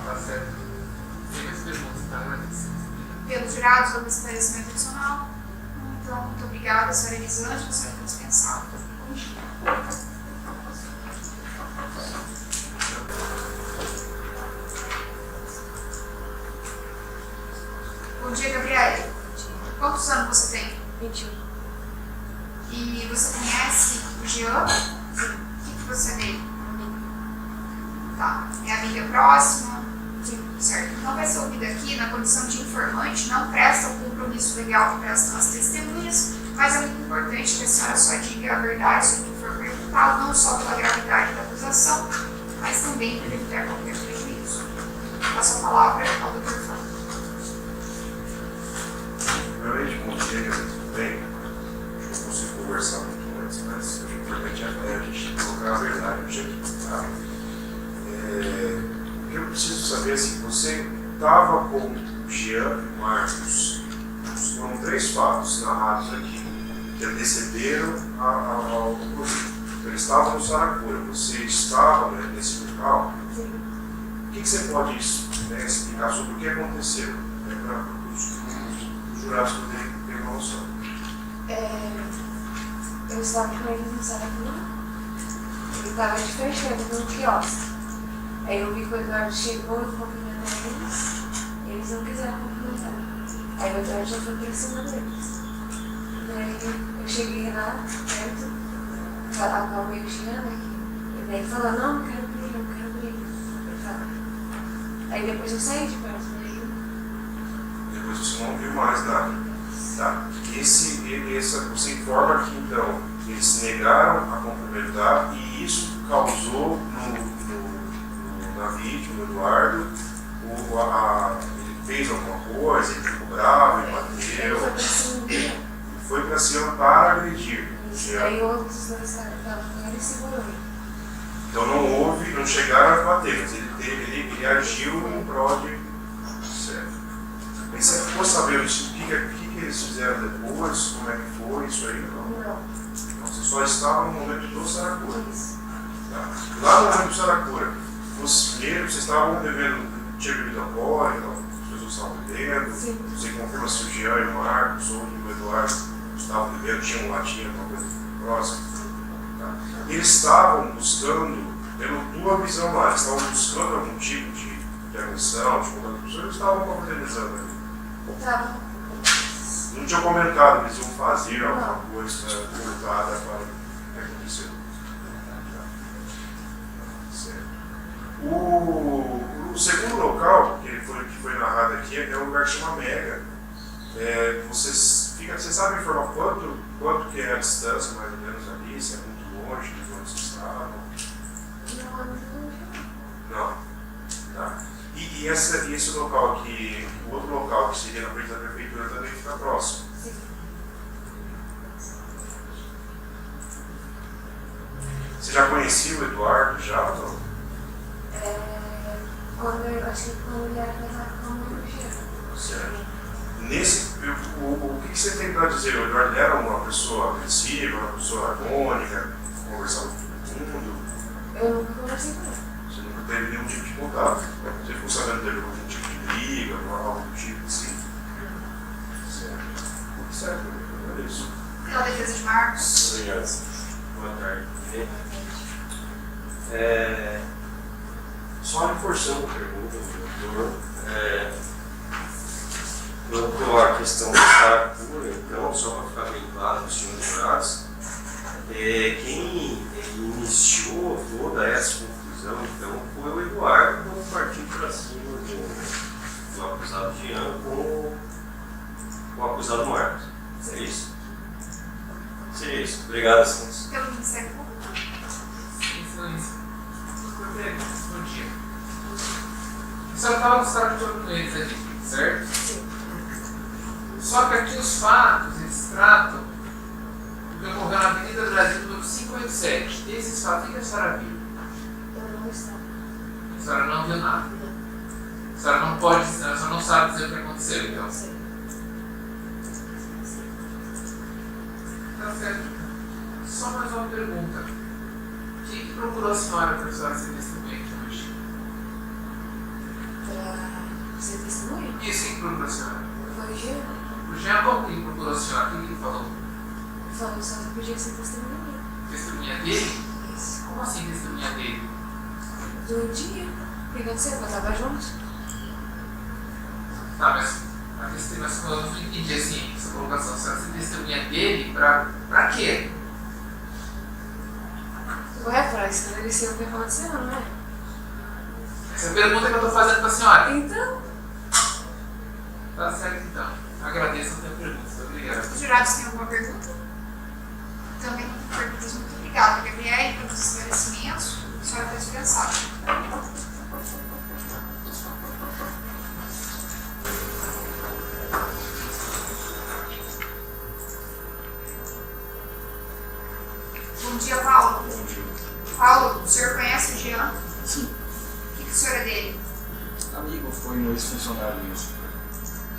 Tá certo? Tem mais perguntas, tá? Agradeço. Pelos jurados, houve esclarecimento adicional. Então, muito obrigada, senhora Elisângela, a senhora está dispensada. Bom dia. Bom dia, Gabriela. Quantos anos você tem? 21. E você conhece o Jean? Sim. O que você dele? Tá. É amiga próxima? Sim. Certo. Então vai ser ouvida aqui na condição de informante, não presta o compromisso legal que prestam as testemunhas, mas é muito importante que a senhora só diga a verdade sobre o que for perguntado, não só pela gravidade da acusação, mas também para evitar qualquer prejuízo. Passo a palavra ao Dr. Fábio. Primeiramente, bom dia, tudo bem? Acho que eu consigo conversar muito antes, mas o importante é a gente colocar a verdade no jeito que está. O que eu preciso saber é assim, você estava com o Jean e o Marcos, foram 3 fatos narrados aqui, que antecederam ao ocorrido. Eles estavam no Saracura, você estava nesse local. Sim. O que você pode explicar sobre o que aconteceu? Para os jurados poderem ter uma noção. Eu estava com ele no Saracura, ele estava de fechando no quiosque. Aí eu vi que o Eduardo chegou e cumprimentou eles não quiseram cumprimentar. Aí o Eduardo já foi por cima deles. Daí eu cheguei lá, perto, acalmei o Jean, e daí ele falou, não quero briga, não quero briga. Ele falou. Aí depois eu saí de perto dele. Depois você não viu mais nada. Tá. Você informa que então eles se negaram a cumprimentar e isso causou na vítima, no Eduardo, ele fez alguma coisa, ele ficou bravo, ele bateu. Foi pra cima para agredir. Aí outros dois estavam com ele e segurou ele. Então não chegaram a bater, mas ele agiu em prol de. Certo. E você ficou sabendo isso? O que eles fizeram depois? Como é que foi isso aí? Não. Você só estava no momento do Saracura. Isso. Tá. Lá no momento do Saracura, vocês estavam bebendo, tinha bebida alcoólica, as pessoas estavam bebendo. Sim. Você confirma se o Jean e o Marcos ou o Eduardo estavam bebendo, tinha um latinha, alguma coisa próxima. Tá. Eles estavam buscando, pela tua visão lá, eles estavam buscando algum tipo de agressão, de contato com pessoas, eles estavam confraternizando ali. Tava. Não tinha comentado que eles iam fazer alguma coisa voltada para o que aconteceu. Certo. O segundo local que foi narrado aqui é um lugar que chama Mega. Você sabe informar quanto que é a distância mais ou menos ali, se é muito longe de onde vocês estavam? Não. Tá. E esse local aqui, o outro local que seria na frente da prefeitura também fica próximo. Sim. Você já conhecia o Eduardo já ou não? Acho que quando ele era casado com a mãe do Jean. Certo. O que você tem para dizer? O Eduardo era uma pessoa agressiva, uma pessoa harmônica, conversava com todo mundo? Eu nunca conversei com ele. Você nunca teve nenhum tipo de contato? Você ficou sabendo dele algum tipo de briga, algo do tipo assim? Certo. Certo, é isso. Pela defesa de Marcos. Obrigado. Boa tarde. Só reforçando a pergunta do doutor, Quanto à questão da saracura, então, só para ficar bem claro para os senhores jurados, quem iniciou toda essa confusão, então, foi o Eduardo, quando partiu para cima do acusado Jean com o acusado Marcos. É isso? Seria isso. Obrigado, Excelência. Pelo Ministério Público. Excelência. Bom dia. A senhora estava no estado de com eles ali, certo? Sim. Só que aqui os fatos, eles tratam do que ocorreu na Avenida Brasil, número 587. Desses fatos, o que a senhora viu? Eu não estava. A senhora não viu nada. Não. A senhora não pode, a senhora não sabe dizer o que aconteceu, então. Não sei. Tá certo. Só mais uma pergunta. Quem que procurou a senhora para a senhora ser testemunha hoje? Pra ser testemunha? Isso, quem que procurou a senhora? Foi o Jean. O Jean, como que ele procurou a senhora? O que ele falou? Ele falou só que podia ser testemunha. Testemunha dele? Isso. Como assim testemunha dele? Do dia. O que aconteceu? Eu tava junto. Tá, mas a testemunha, eu não entendi assim, essa colocação. Você é testemunha dele pra quê? Ué, pra esclarecer o que aconteceu, não é? Essa é a pergunta que eu tô fazendo pra senhora. Então, Tá certo, então. Agradeço a sua pergunta. Obrigado. Os jurados têm alguma pergunta? Também não tem perguntas. Muito obrigada, Gabriele, pelos esclarecimentos. A senhora está dispensada. Bom dia, Paulo. Bom dia. Paulo, o senhor conhece o Jean? Sim, O que o senhor é dele? amigo foi um ex-funcionário mesmo.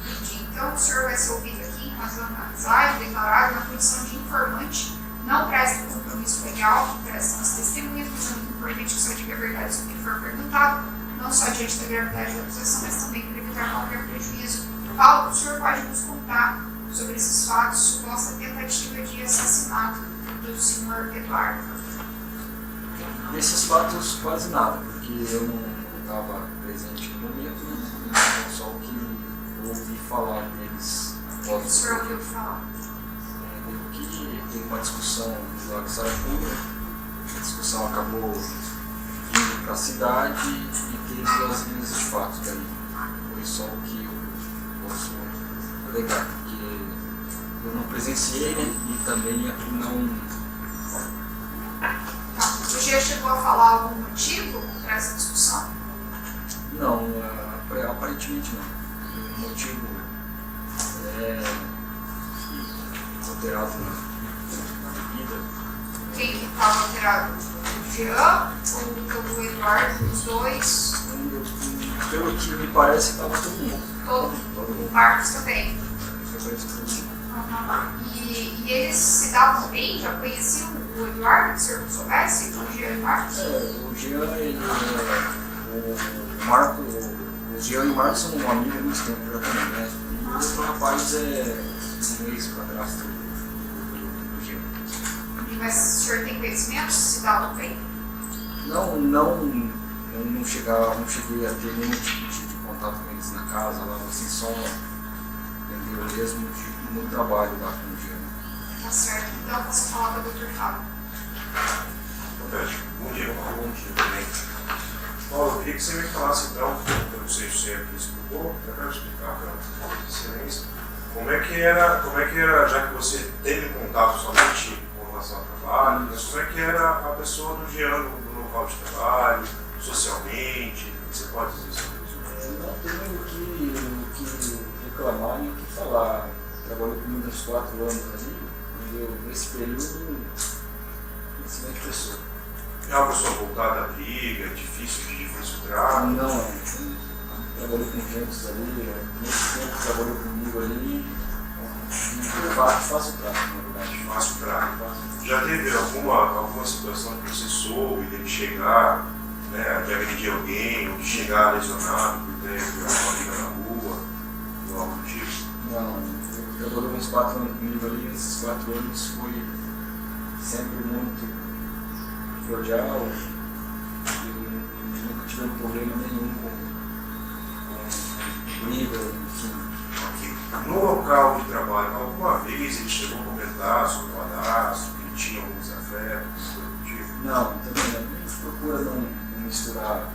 Entendi. Então, o senhor vai ser ouvido aqui em razão da amizade, declarado na condição de informante, não presta compromisso legal, presta as testemunhas, mas é muito importante que o senhor diga a verdade sobre o que for perguntado, não só diante da gravidade da acusação, mas também para evitar qualquer prejuízo. Paulo, o senhor pode nos contar sobre esses fatos, suposta tentativa de assassinato do senhor Eduardo? Desses fatos, quase nada, porque eu não estava presente no momento, então só o que ouvi falar deles O que após o senhor ouviu falar? que teve uma discussão lá com Saracura, a discussão acabou vindo para a cidade e teve as linhas de fato daí. Foi só o que eu posso alegar, porque eu não presenciei, né, e também não. Tá. O Jean chegou a falar algum motivo para essa discussão? Não, aparentemente não. O motivo é alterado na bebida. Quem que estava alterado? O Jean ou o Eduardo? Os dois? Pelo que me parece, estava todo mundo. Todo o Marcos também. E eles se davam bem? Já conheciam o Eduardo, que o senhor não soubesse? O Jean e o Marcos? O Jean, ele o Marco, o Jean e o Marcos são amigos há muito tempo já também, né? E o outro rapaz é um ex-padrasto do Jean. Mas o senhor tem conhecimento se davam bem? Não cheguei a ter nenhum tipo de contato com eles na casa, lá, assim, só entendeu mesmo no trabalho lá com o Jean. Tá certo. Então eu posso falar para o Dr. Fábio. Bom dia. Bom dia também. Paulo, eu queria que você me falasse então, eu não sei se você aqui explicou, eu quero explicar para a excelência, como é que era, já que você teve contato somente com relação ao trabalho, mas como é que era a pessoa do Jean no local de trabalho, socialmente, o que você pode dizer sobre isso? Não tenho o que reclamar nem o que falar. Trabalhou comigo uns 4 anos ali, entendeu? Nesse período, excelente pessoa. É uma pessoa voltada à briga, difícil trato? Não, trabalhou com gente ali, nesse tempo trabalhou comigo ali, fácil trato, na verdade. Fácil trato. Já teve alguma situação que você soube dele chegar, né, de agredir alguém, ou de chegar lesionado por ter uma briga na rua, ou algo do tipo? Não, ele trabalhou uns 4 anos comigo ali, nesses 4 anos foi sempre muito cordial, nunca tivemos problema nenhum com briga, enfim. Ok. No local de trabalho, alguma vez ele chegou a comentar sobre o cadastro, que ele tinha algum desafeto, coisa do tipo? Não, também não. A gente procura não misturar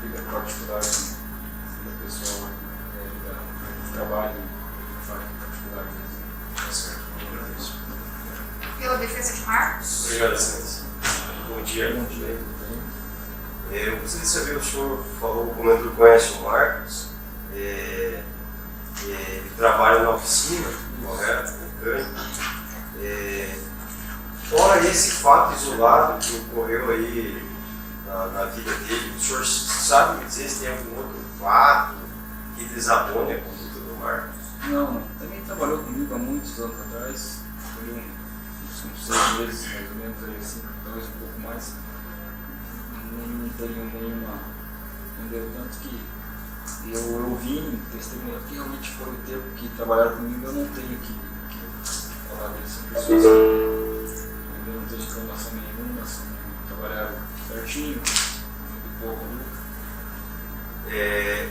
vida particular com vida pessoal, vida trabalho, particular mesmo. Tá certo, agradeço. Pela defesa de Marcos. Obrigado, excelência. Bom dia. Bom dia. Eu gostaria de saber, o senhor comentou que conhece o Marcos, ele trabalha na oficina, correto, mecânico. Fora esse fato isolado que ocorreu aí na vida dele, o senhor sabe me dizer se tem algum outro fato que desabone a conduta do Marcos? Não, também trabalhou comigo há muitos anos atrás, foi uns 6 meses mais ou menos, aí, assim, talvez um pouco mais. Não tenho nenhuma, entendeu? Tanto que eu ouvi testemunho que realmente foi o tempo que trabalharam comigo, eu não tenho que falar disso, pessoas eu não tenho reclamação nenhuma, assim, trabalharam certinho, muito pouco.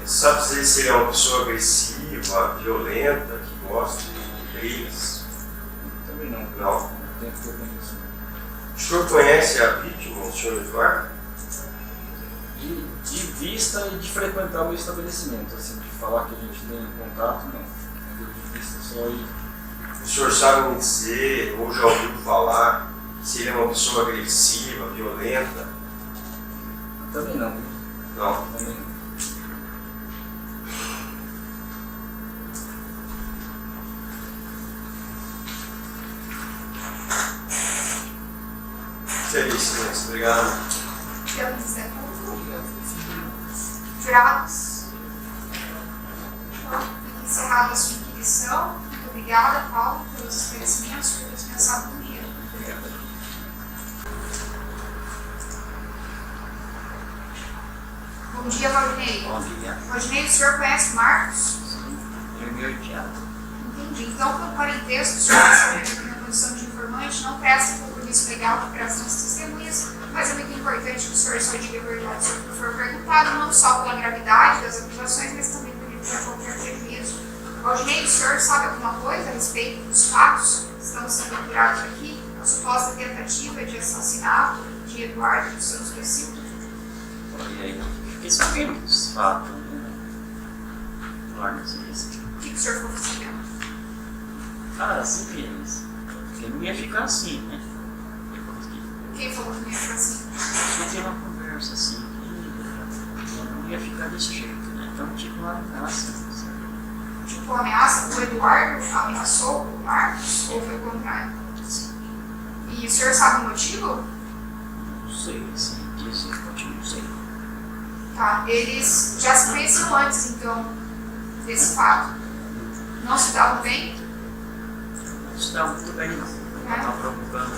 Sabe dizer se ele é uma pessoa agressiva, violenta, que gosta de brigas? Também não, Não. O tempo que eu conheço. O senhor conhece a vítima, o senhor Eduardo? De vista e de frequentar o estabelecimento, assim, de falar que a gente tem contato, não. De vista só e... O senhor sabe me dizer, ou já ouviu falar, se ele é uma pessoa agressiva, violenta? Também não. Não. Também não. Excelência, obrigado. Pelo Ministério Público. Jurados. Fica encerrada a sua inquisição. Muito obrigada, Paulo, pelos esclarecimentos, por ter dispensado no dia. Bom dia, Valdinei. Bom dia. Valdinei, o senhor conhece o Marcos? Sim, ele é meu enteado. Entendi. Então, pelo parentesco, o senhor recebe na condição de informante, não presta compromisso legal de prestação de testemunhas, mas é muito importante que o senhor só diga a verdade sobre o que for perguntado, não só pela gravidade das acusações, mas também por evitar qualquer prejuízo. Valdinei, o senhor sabe alguma coisa a respeito dos fatos que estão sendo apurados aqui? A suposta tentativa de assassinato de Eduardo dos Santos da Silva? E aí, fiquei sabendo dos fatos, né? Lá no serviço. O que o senhor ficou sabendo? Cara, simples. Porque não ia ficar assim, né? Quem falou que não ia ficar assim? Só tinha uma conversa assim, que não ia ficar desse jeito, né? Então, tipo, uma ameaça, sabe? Tipo, ameaça? O Eduardo ameaçou o Marcos ou foi o contrário? E o senhor sabe o motivo? Não sei, assim, disse, não sei. Tá, eles já se conheciam antes, então, desse fato. Não se davam bem? Não se dá muito bem, não. Não tá provocando.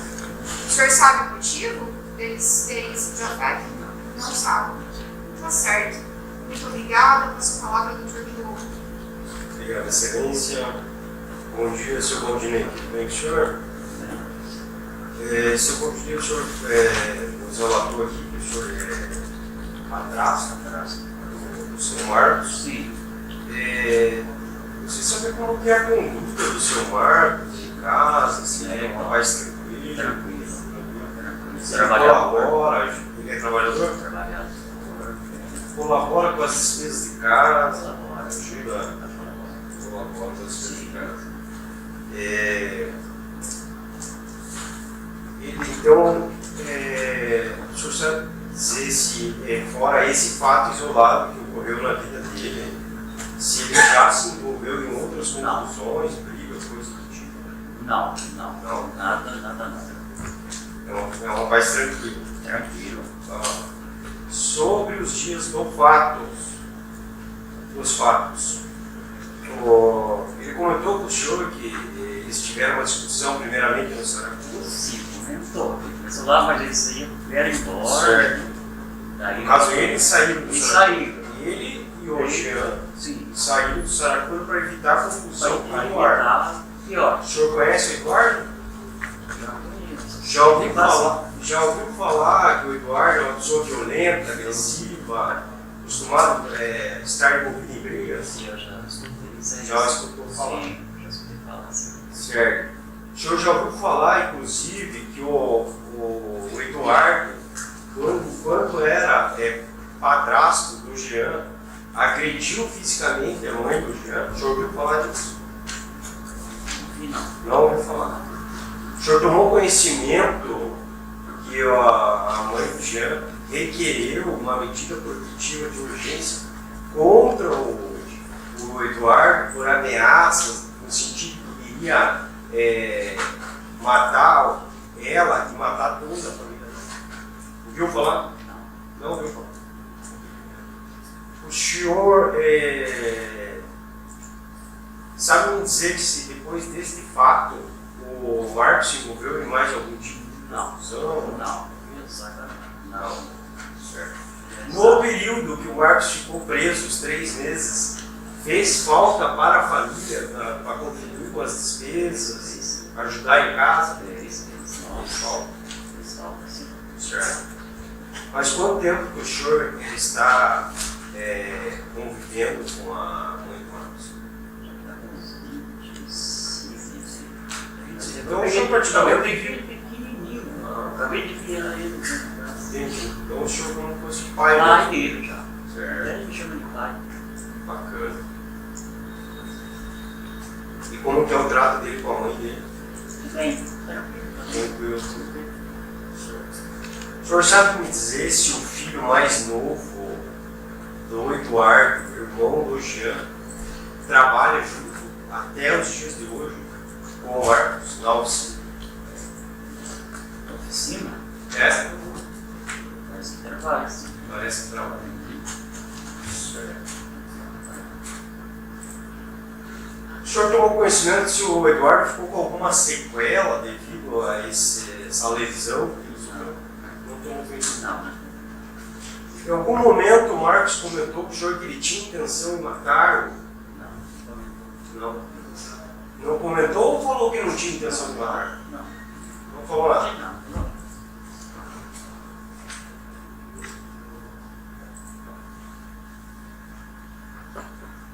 O senhor sabe o motivo deles terem esse desafeto? Não sabe. Tá certo. Muito obrigada. Passo a palavra ao doutor Quilombo. Obrigado, excelência. Bom dia, seu Valdinei. Tudo bem com o senhor? Seu Valdinei, o senhor nos relatou aqui que o senhor é padrasto do seu Marcos. Sim. Você sabe como que é a conduta do seu Marcos em casa, se ele é um rapaz tranquilo? Tranquilo. Ele Trabalhador. colabora, ele é trabalhador? Trabalhador. Colabora com as despesas de casa, Colabora. ajuda, colabora com as despesas de casa. Então, o senhor sabe dizer se, fora esse fato isolado que ocorreu na vida dele, se ele já se envolveu em outras confusões, brigas, coisas do tipo? Não. Não. Nada. É um rapaz tranquilo. Tranquilo. Sobre os dias dos fatos, ele comentou com o senhor que eles tiveram uma discussão primeiramente no Saracusa. Sim, comentou. Começou lá, mas eles vieram embora. Certo. Daí, No caso, eles saíram do Eles Saracusa. saíram. Ele e o Jean Sim. saíram do Saracusa para evitar confusão com o Vai Eduardo. evitar pior. O senhor conhece o Eduardo? Já conheço. Já ouviu falar que o Eduardo é uma pessoa violenta, agressiva, acostumado a estar envolvido em brigas? Eu já estudei Já escutou falar? Sim, já escutei falar, sim. Certo. O senhor já ouviu falar, inclusive, que o Eduardo, quando era padrasto do Jean, agrediu fisicamente a mãe do Jean? O senhor ouviu falar disso? Não. Não ouviu falar. O senhor tomou conhecimento que a mãe do Jean requereu uma medida protetiva de urgência contra o Eduardo por ameaças, no sentido que iria matar ela e matar toda a família dela? Ouviu falar? Não ouviu falar. O senhor sabe me dizer se depois deste fato o Marcos se envolveu em mais algum tipo de confusão? Não, exatamente. Não. Certo. No período que o Marcos ficou preso, os 3 meses, fez falta para a família, para contribuir com as despesas, ajudar em casa? Fez falta. Fez falta, sim. Certo. Mas quanto tempo que o senhor está convivendo com a mãe do Marcos? Já está com uns 26, 27. Então o senhor praticamente tem Ele pequenininho. Acabei de criar ele. Entendi. Então o senhor como fosse pai Pai dele já. Certo. Ele me chama de pai. Bacana. E como que é o trato dele com a mãe dele? Tudo bem, tranquilo. Tranquilo. O senhor sabe me dizer se o filho mais novo do Eduardo, irmão do Jean, trabalha junto até os dias de hoje com o Marcos na oficina? Oficina? Parece que trabalha, sim. Parece que trabalha. Certo. O senhor tomou conhecimento se o Eduardo ficou com alguma sequela devido a essa lesão que ele sofreu? Não tomou conhecimento. Não. Em algum momento o Marcos comentou com o senhor que ele tinha intenção de matar? Não. Não comentou ou falou que não tinha intenção de matar? Não. Não falou nada? Não.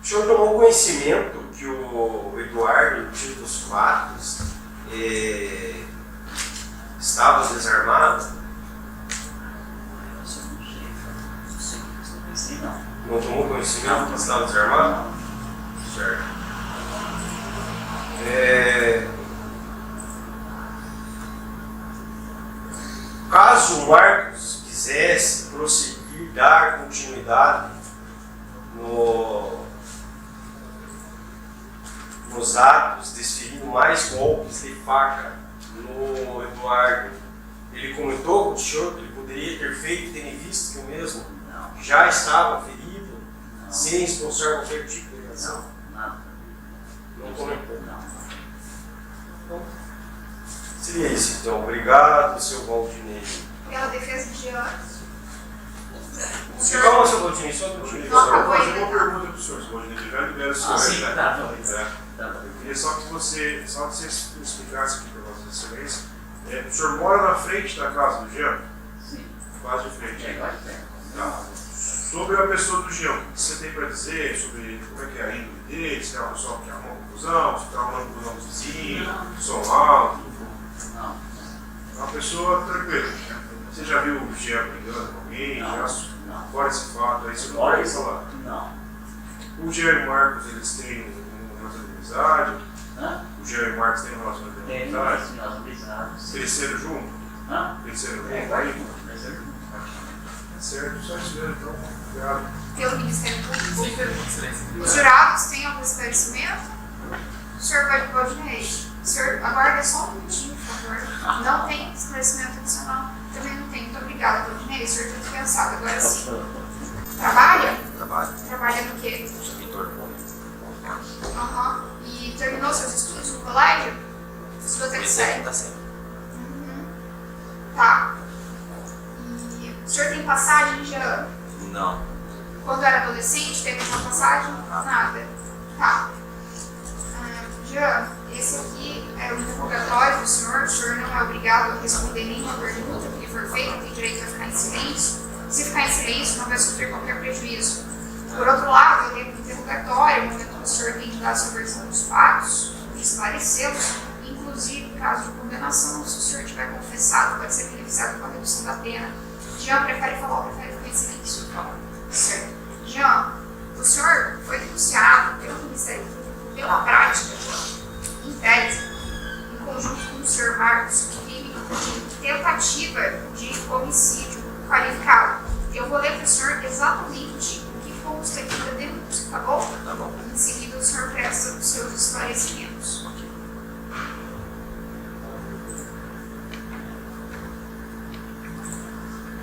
O senhor tomou conhecimento que o Eduardo, no dia dos fatos, estava desarmado? Eu não sei. Não. Não tomou conhecimento que estava desarmado? Não. Certo. Caso o Marcos quisesse prosseguir, dar continuidade nos atos, desferindo mais golpes de faca no Eduardo, ele comentou com o senhor que ele poderia ter feito, tendo visto que o mesmo já estava ferido, sem expulsar qualquer tipo de reação? Não. Não comentou. Não. Então, seria isso então. Obrigado, seu Valdinei. Pela defesa de anos. Calma, seu Valdinei, só um minutinho. Não, Eu vou fazer ainda. uma pergunta para o senhor, se pode já libera o senhor. Sim, né? tá. Eu queria só que você explicasse aqui para Vossa Excelência. O senhor mora na frente da casa do Jean? Sim. Quase de frente. Agora tem. Tá. Sobre a pessoa do Jean, o que você tem para dizer sobre como é que é a índole dele, se é uma pessoa que arruma confusão, se está arrumando confusão com os vizinhos, que som alto? Não. É uma pessoa tranquila. Você já viu o Jean brigando com alguém? Não. Já? Fora esse fato aí, você não Fora pode esse falar. Não. O Jean e o Marcos, eles têm um relacionamento de amizade? Hã? O Jean e o Marcos têm um relacionamento de Tem amizade? nós amizades. Cresceram junto? Hã? Cresceram junto? Vai Aí? junto, vai ser junto. Certo, só isso mesmo, então. Obrigado. Pelo Ministério Público. Sim, pergunta, excelência. Os jurados têm algum esclarecimento? O senhor vai para o Valdinei. O senhor aguarda só um minutinho, por favor. Não tem esclarecimento adicional. Também não tem. Muito obrigada, Valdinei. O senhor tem dispensado. Agora sim. Trabalha? Trabalho. Trabalha no quê? Escritor. Aham. E terminou seus estudos no colégio? Estudou até que série? Tá certo. Tá. E o senhor tem passagem de ano? Não. Quando era adolescente, teve uma passagem? Nada. Tá. Jean, esse aqui é um interrogatório do senhor. O senhor não é obrigado a responder nenhuma pergunta que lhe for feita, tem direito a ficar em silêncio. Se ficar em silêncio, não vai sofrer qualquer prejuízo. Por outro lado, eu lembro do interrogatório, no momento que o senhor tem que dar a sua versão dos fatos, esclarecê-los, inclusive, caso de condenação, se o senhor tiver confessado, pode ser beneficiado com a redução da pena. Jean, prefere falar ou prefere ficar em silêncio? Certo. Jean, o senhor foi denunciado pelo Ministério Público pela prática, em tese, em conjunto com o senhor Marcos, crime de tentativa de homicídio qualificado. Eu vou ler para o senhor exatamente o que consta aqui da denúncia, tá bom? Tá bom. Em seguida, o senhor presta os seus esclarecimentos.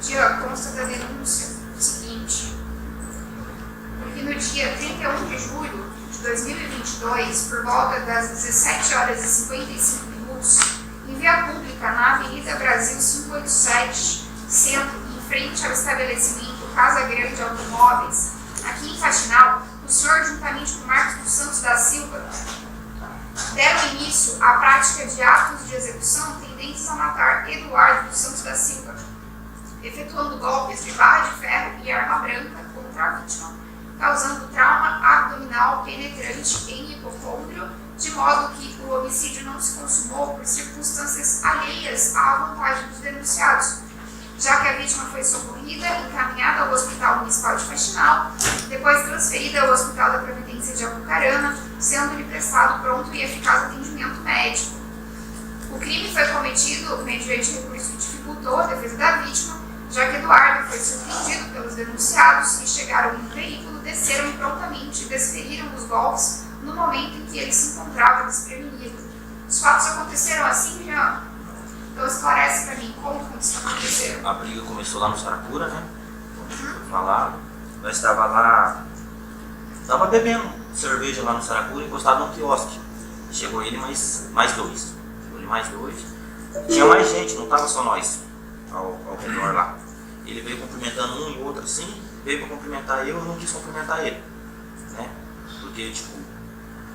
Jean, consta da denúncia o seguinte: que no dia 31 de julho de 2022, por volta das 17 horas e 55 minutos, em via pública na Avenida Brasil 587, centro, em frente ao estabelecimento Casa Grande Automóveis, aqui em Faxinal, o senhor, juntamente com Marcos dos Santos da Silva, deram início à prática de atos de execução tendentes a matar Eduardo dos Santos da Silva, efetuando golpes de barra de ferro e arma branca contra a vítima, causando trauma abdominal penetrante em hipocôndrio, de modo que o homicídio não se consumou por circunstâncias alheias à vontade dos denunciados, já que a vítima foi socorrida, encaminhada ao Hospital Municipal de Faxinal, depois transferida ao Hospital da Providência de Apucarana, sendo-lhe prestado pronto e eficaz atendimento médico. O crime foi cometido mediante recurso que dificultou a defesa da vítima, já que Eduardo foi surpreendido pelos denunciados que chegaram em um veículo, desceram prontamente e desferiram os golpes no momento em que ele se encontrava desprevenido. Os fatos aconteceram assim, Jean? Então esclarece para mim como isso aconteceu. A briga começou lá no Saracura, né? Foi falado. Nós estava lá, estava bebendo cerveja lá no Saracura, encostado num quiosque. Chegou ele mais dois. Chegou ele mais dois. Tinha mais gente, não estava só nós ao redor lá. Ele veio cumprimentando um e outro assim, veio para cumprimentar eu não quis cumprimentar ele, né? Porque, tipo,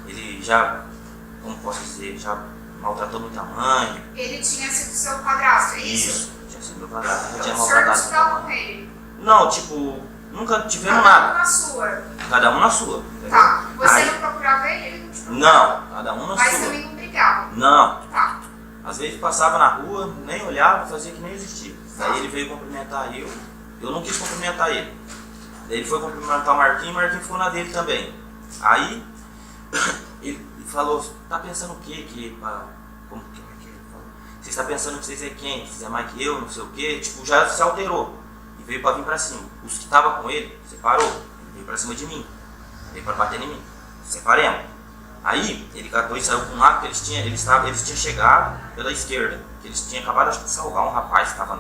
ele já, como posso dizer, já maltratou minha mãe. Ele tinha sido seu padrasto, é isso? Isso, tinha sido meu padrasto. Então, Tinha o senhor não maltratado estudava minha com mãe. ele? Não, tipo, nunca tivemos Cada um nada. na sua. Cada um na sua. Entendeu? Tá. Você Aí, não procurava ele, ele não te procurava? não, cada um na Mas sua. também não brigava? Não. Tá. Às vezes passava na rua, nem olhava, fazia que nem existia. Daí ele veio cumprimentar eu não quis cumprimentar ele. Daí ele foi cumprimentar o Marquinhos ficou na dele também. Aí ele falou, tá pensando o quê? Como que ele falou? Você está pensando que vocês é quem? Vocês é mais que eu, não sei o quê? Tipo, já se alterou. E veio pra vir pra cima. Os que estavam com ele, separou. Ele veio pra cima de mim. Veio pra bater em mim. Separemos. Aí ele catou e saiu com um lado que eles tinham chegado pela esquerda. Que eles tinham acabado de salvar um rapaz que estava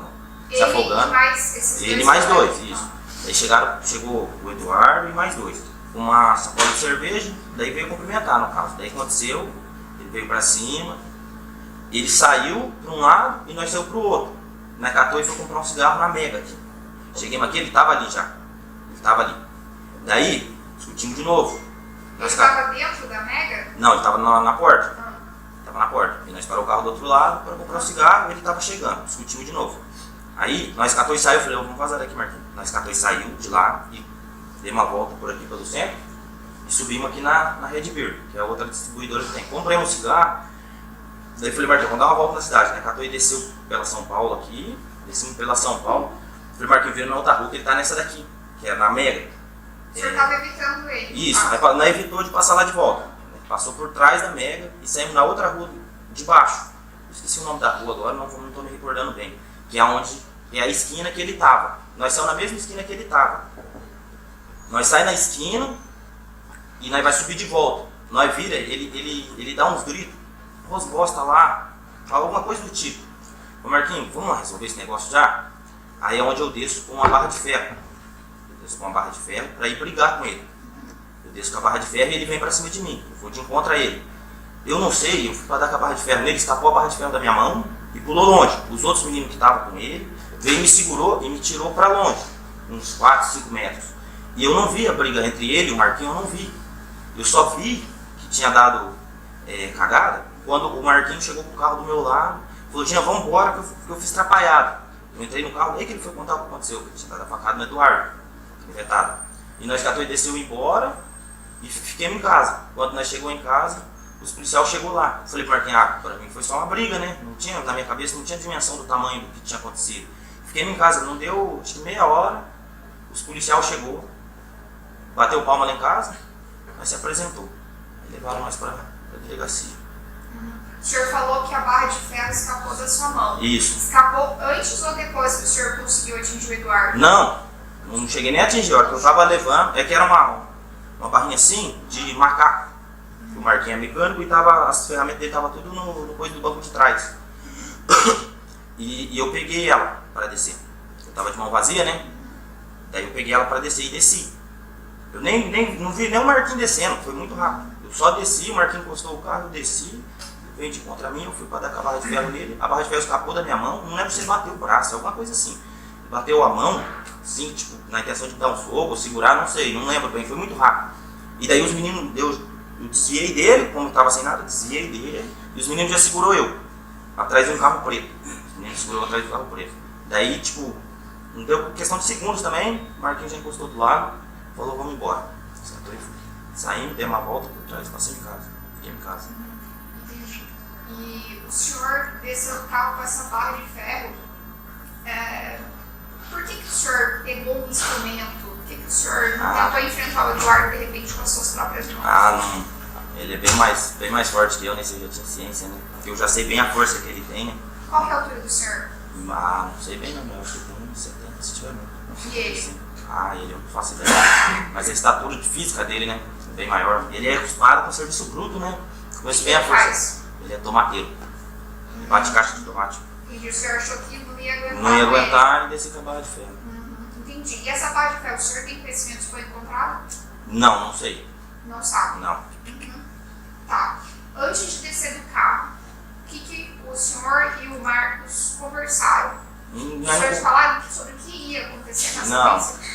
se afogando. Ele mais dois, isso. Daí chegou o Eduardo e mais dois. Uma sacola de cerveja, daí veio cumprimentar no caso. Daí aconteceu, ele veio pra cima, ele saiu para um lado e nós saímos pro outro. Nós catou e foi comprar um cigarro na Mega aqui. Cheguemos aqui, ele estava ali já. Ele estava ali. Daí, discutimos de novo. Ele estava dentro da Mega? Não, ele estava na porta. Estava na porta. E nós paramos o carro do outro lado para comprar um cigarro e ele estava chegando. Discutimos de novo. Aí, nós catou e saiu. Eu falei, vamos vazar daqui, Marquinhos. Nós catou e saiu de lá e dei uma volta por aqui pelo centro e subimos aqui na Red Beer, que é a outra distribuidora que tem. Comprei um cigarro. Daí falei, Marquinhos, vamos dar uma volta na cidade. Né? Catou e desceu pela São Paulo aqui. Descemos pela São Paulo. Falei, Marquinhos, veio na outra rua que ele tá nessa daqui, que é na Mega. O senhor estava evitando ele? Isso, nós evitou de passar lá de volta. Passou por trás da Mega e saímos na outra rua de baixo. Eu esqueci o nome da rua agora, não estou me recordando bem. Que é onde é a esquina que ele estava. Nós saímos na mesma esquina que ele estava. Nós saímos na esquina e nós vai subir de volta. Nós vira, ele dá uns gritos. Rosbosta lá, fala alguma coisa do tipo. Ô Marquinhos, vamos lá resolver esse negócio já? Aí é onde eu desço com uma barra de ferro. Eu desço com uma barra de ferro para ir brigar com ele. Eu desço com a barra de ferro e ele vem para cima de mim. Eu vou de encontro a ele. Eu não sei, eu fui para dar com a barra de ferro nele, escapou a barra de ferro da minha mão e pulou longe. Os outros meninos que estavam com ele, veio, me segurou e me tirou para longe, uns 4, 5 metros. E eu não vi a briga entre ele e o Marquinhos, eu não vi. Eu só vi que tinha dado cagada quando o Marquinhos chegou com o carro do meu lado, falou, Jean, vamos embora que eu fiz atrapalhado. Eu entrei no carro, daí que ele foi contar o que aconteceu, que ele tinha dado a facada no Eduardo, vetado. E nós catou e desceu embora e fiquemos em casa. Quando nós chegou em casa, os policiais chegou lá. Eu falei pro Marquinhos, pra mim foi só uma briga, né? Não tinha, na minha cabeça não tinha dimensão do tamanho do que tinha acontecido. Fiquemos em casa, não deu, acho que meia hora, os policiais chegou, bateu palma lá em casa, nós se apresentou. Aí levaram nós pra delegacia. O senhor falou que a barra de ferro escapou da sua mão. Isso. Escapou antes ou depois que o senhor conseguiu atingir o Eduardo? Não cheguei nem a atingir, a hora que eu tava levando, é que era uma barrinha assim, de macaco. O Marquinhos é mecânico e as ferramentas dele estavam tudo no coisa do banco de trás. E eu peguei ela para descer. Eu tava de mão vazia, né? Daí eu peguei ela para descer e desci. Eu não vi nem o Marquinhos descendo, foi muito rápido. Eu só desci, o Marquinhos encostou o carro, eu desci, veio de contra mim, eu fui para dar com a barra de ferro nele, a barra de ferro escapou da minha mão, não lembro se ele bateu o braço, alguma coisa assim. Ele bateu a mão, assim, tipo, na intenção de dar um soco ou segurar, não sei, não lembro bem, foi muito rápido. E daí os meninos, eu desviei dele, como eu estava sem nada, desviei dele, e os meninos já segurou eu, atrás de um carro preto. Os meninos segurou atrás do carro preto. Daí, tipo, não deu questão de segundos também, o Marquinhos já encostou do lado, falou, vamos embora. Sentou e fui. Saímos, dei uma volta por trás, passei em casa, fiquei em casa. Entendi. E o senhor desceu do carro com essa barra de ferro, por que o senhor pegou um instrumento? Por que o senhor não tentou enfrentar o Eduardo de repente com as suas próprias mãos? Não. Ele é bem mais forte que eu, né? Eu tinha ciência, né? Eu já sei bem a força que ele tem, né? Qual que é a altura do senhor? Não sei bem não, eu acho que tem uns 70 se tiver muito. E ele? Ele eu não faço ideia. Mas a estatura física dele, né? Bem maior. Ele é acostumado com serviço bruto, né? Conheço bem a força. Ele é tomateiro. Ele bate caixa de tomate. E o senhor achou que não ia aguentar? Não ia aguentar e descer com a barra de ferro. Entendi. E essa barra de ferro, o senhor tem conhecimento se foi encontrada? Não sei. Não sabe? Não. Tá. Antes de descer do carro, o que o senhor e o Marcos conversaram? Os senhores falaram sobre o que ia acontecer na sequência?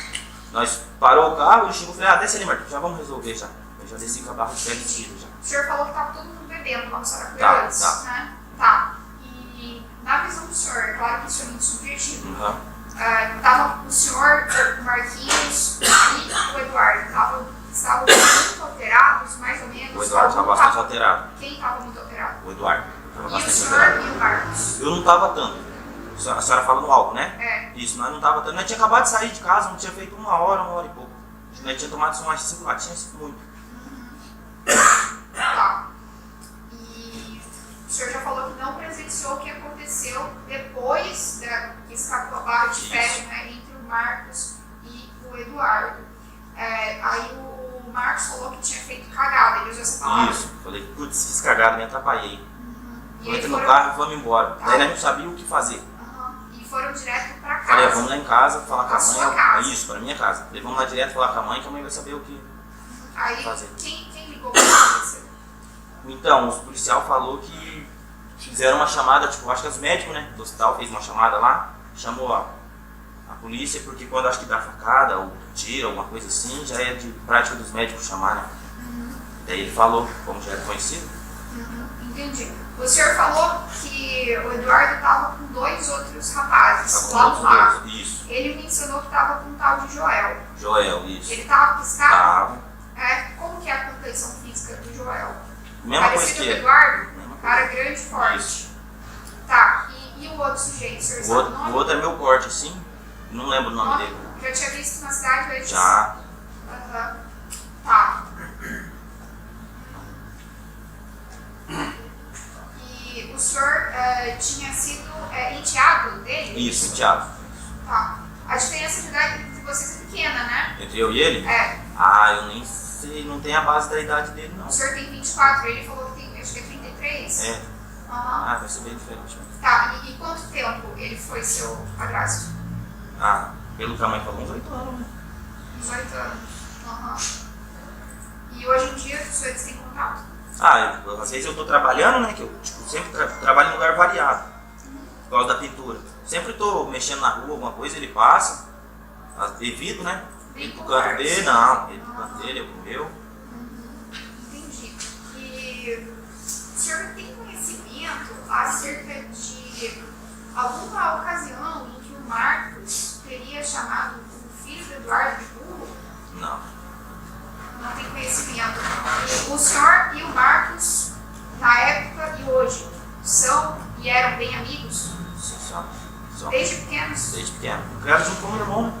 Nós parou o carro e chegou e falei, desce ali, Marcos, já vamos resolver já. Eu já desci com a barra de ferro vestido já. O senhor falou que estava todo mundo bebendo lá no Saracura antes, né? Tá. E na visão do senhor, é claro que isso é muito subjetivo. Tava o senhor, o Marquinhos e o Eduardo estavam muito alterados, mais ou menos. O Eduardo estava bastante alterado. Quem estava muito alterado? O Eduardo. E o senhor e o Marcos? Eu não estava tanto. A senhora fala no álcool, né? É. Isso, nós não estava tanto. Nós tinha acabado de sair de casa, não tinha feito uma hora e pouco. Nós tinha tomado só umas 5 latinhas, muito. Tá. E o senhor já falou que não presenciou o que aconteceu depois que escapou a barra de ferro, né, entre o Marcos e o Eduardo. Aí o Marcos falou que tinha feito cagada, ele usou essa palavra. Isso, falei, putz, fiz cagada, me atrapalhei. Entrei no foram... carro e vamos embora. Tá. Daí nós não sabia o que fazer. E foram direto pra casa. Falei, vamos lá em casa, falar com a mãe. Sua casa. Isso, pra minha casa. Falei, vamos lá direto falar com a mãe, que a mãe vai saber o que Aí, fazer. Quem ligou pra você? Então, os policial falou que fizeram uma chamada, tipo, acho que os médicos, né, do hospital fez uma chamada lá, chamou a polícia, porque quando acho que dá facada ou tira, alguma coisa assim, já é de prática dos médicos chamar, né? Daí ele falou, como já era conhecido. Entendi. O senhor falou que o Eduardo estava com 2 outros rapazes Tava lá no bar. Isso. Ele mencionou que estava com um tal de Joel. Joel, isso. Ele estava piscado? Tava. Como que é a condição física do Joel? Mesma coisa Parecido que com o ele. Eduardo? Cara grande e forte. Isso. Tá. E o outro sujeito, o senhor sabe o nome? O outro é meu corte, assim. Não lembro o nome dele. Já tinha visto na cidade antes? Já. Tá. E o senhor tinha sido enteado dele? Isso, enteado. Tá. A diferença de idade entre vocês é pequena, né? Entre eu e ele? É. Eu nem sei, não tem a base da idade dele, não. O senhor tem 24, ele falou que tem, acho que é 33? É. Vai ser bem diferente. Né? Tá, e quanto tempo ele foi seu padrasto? Pelo que a mãe falou, uns 8 anos, né? Uns 8 anos. E hoje em dia os senhores têm contato? Às vezes eu tô trabalhando, né? Que eu sempre trabalho em lugar variado. Por causa da pintura. Sempre tô mexendo na rua, alguma coisa, ele passa. Evito, né? Ele pro canto dele, não. Ele pro canto dele, eu pro meu. Entendi. E o senhor tem conhecimento acerca de alguma ocasião em que o Marcos teria chamado o filho do Eduardo de burro? Não. não tem conhecimento. O senhor e o Marcos, na época e hoje, são e eram bem amigos? Só. Desde pequenos? Desde pequeno. Eu era junto com o meu irmão, né?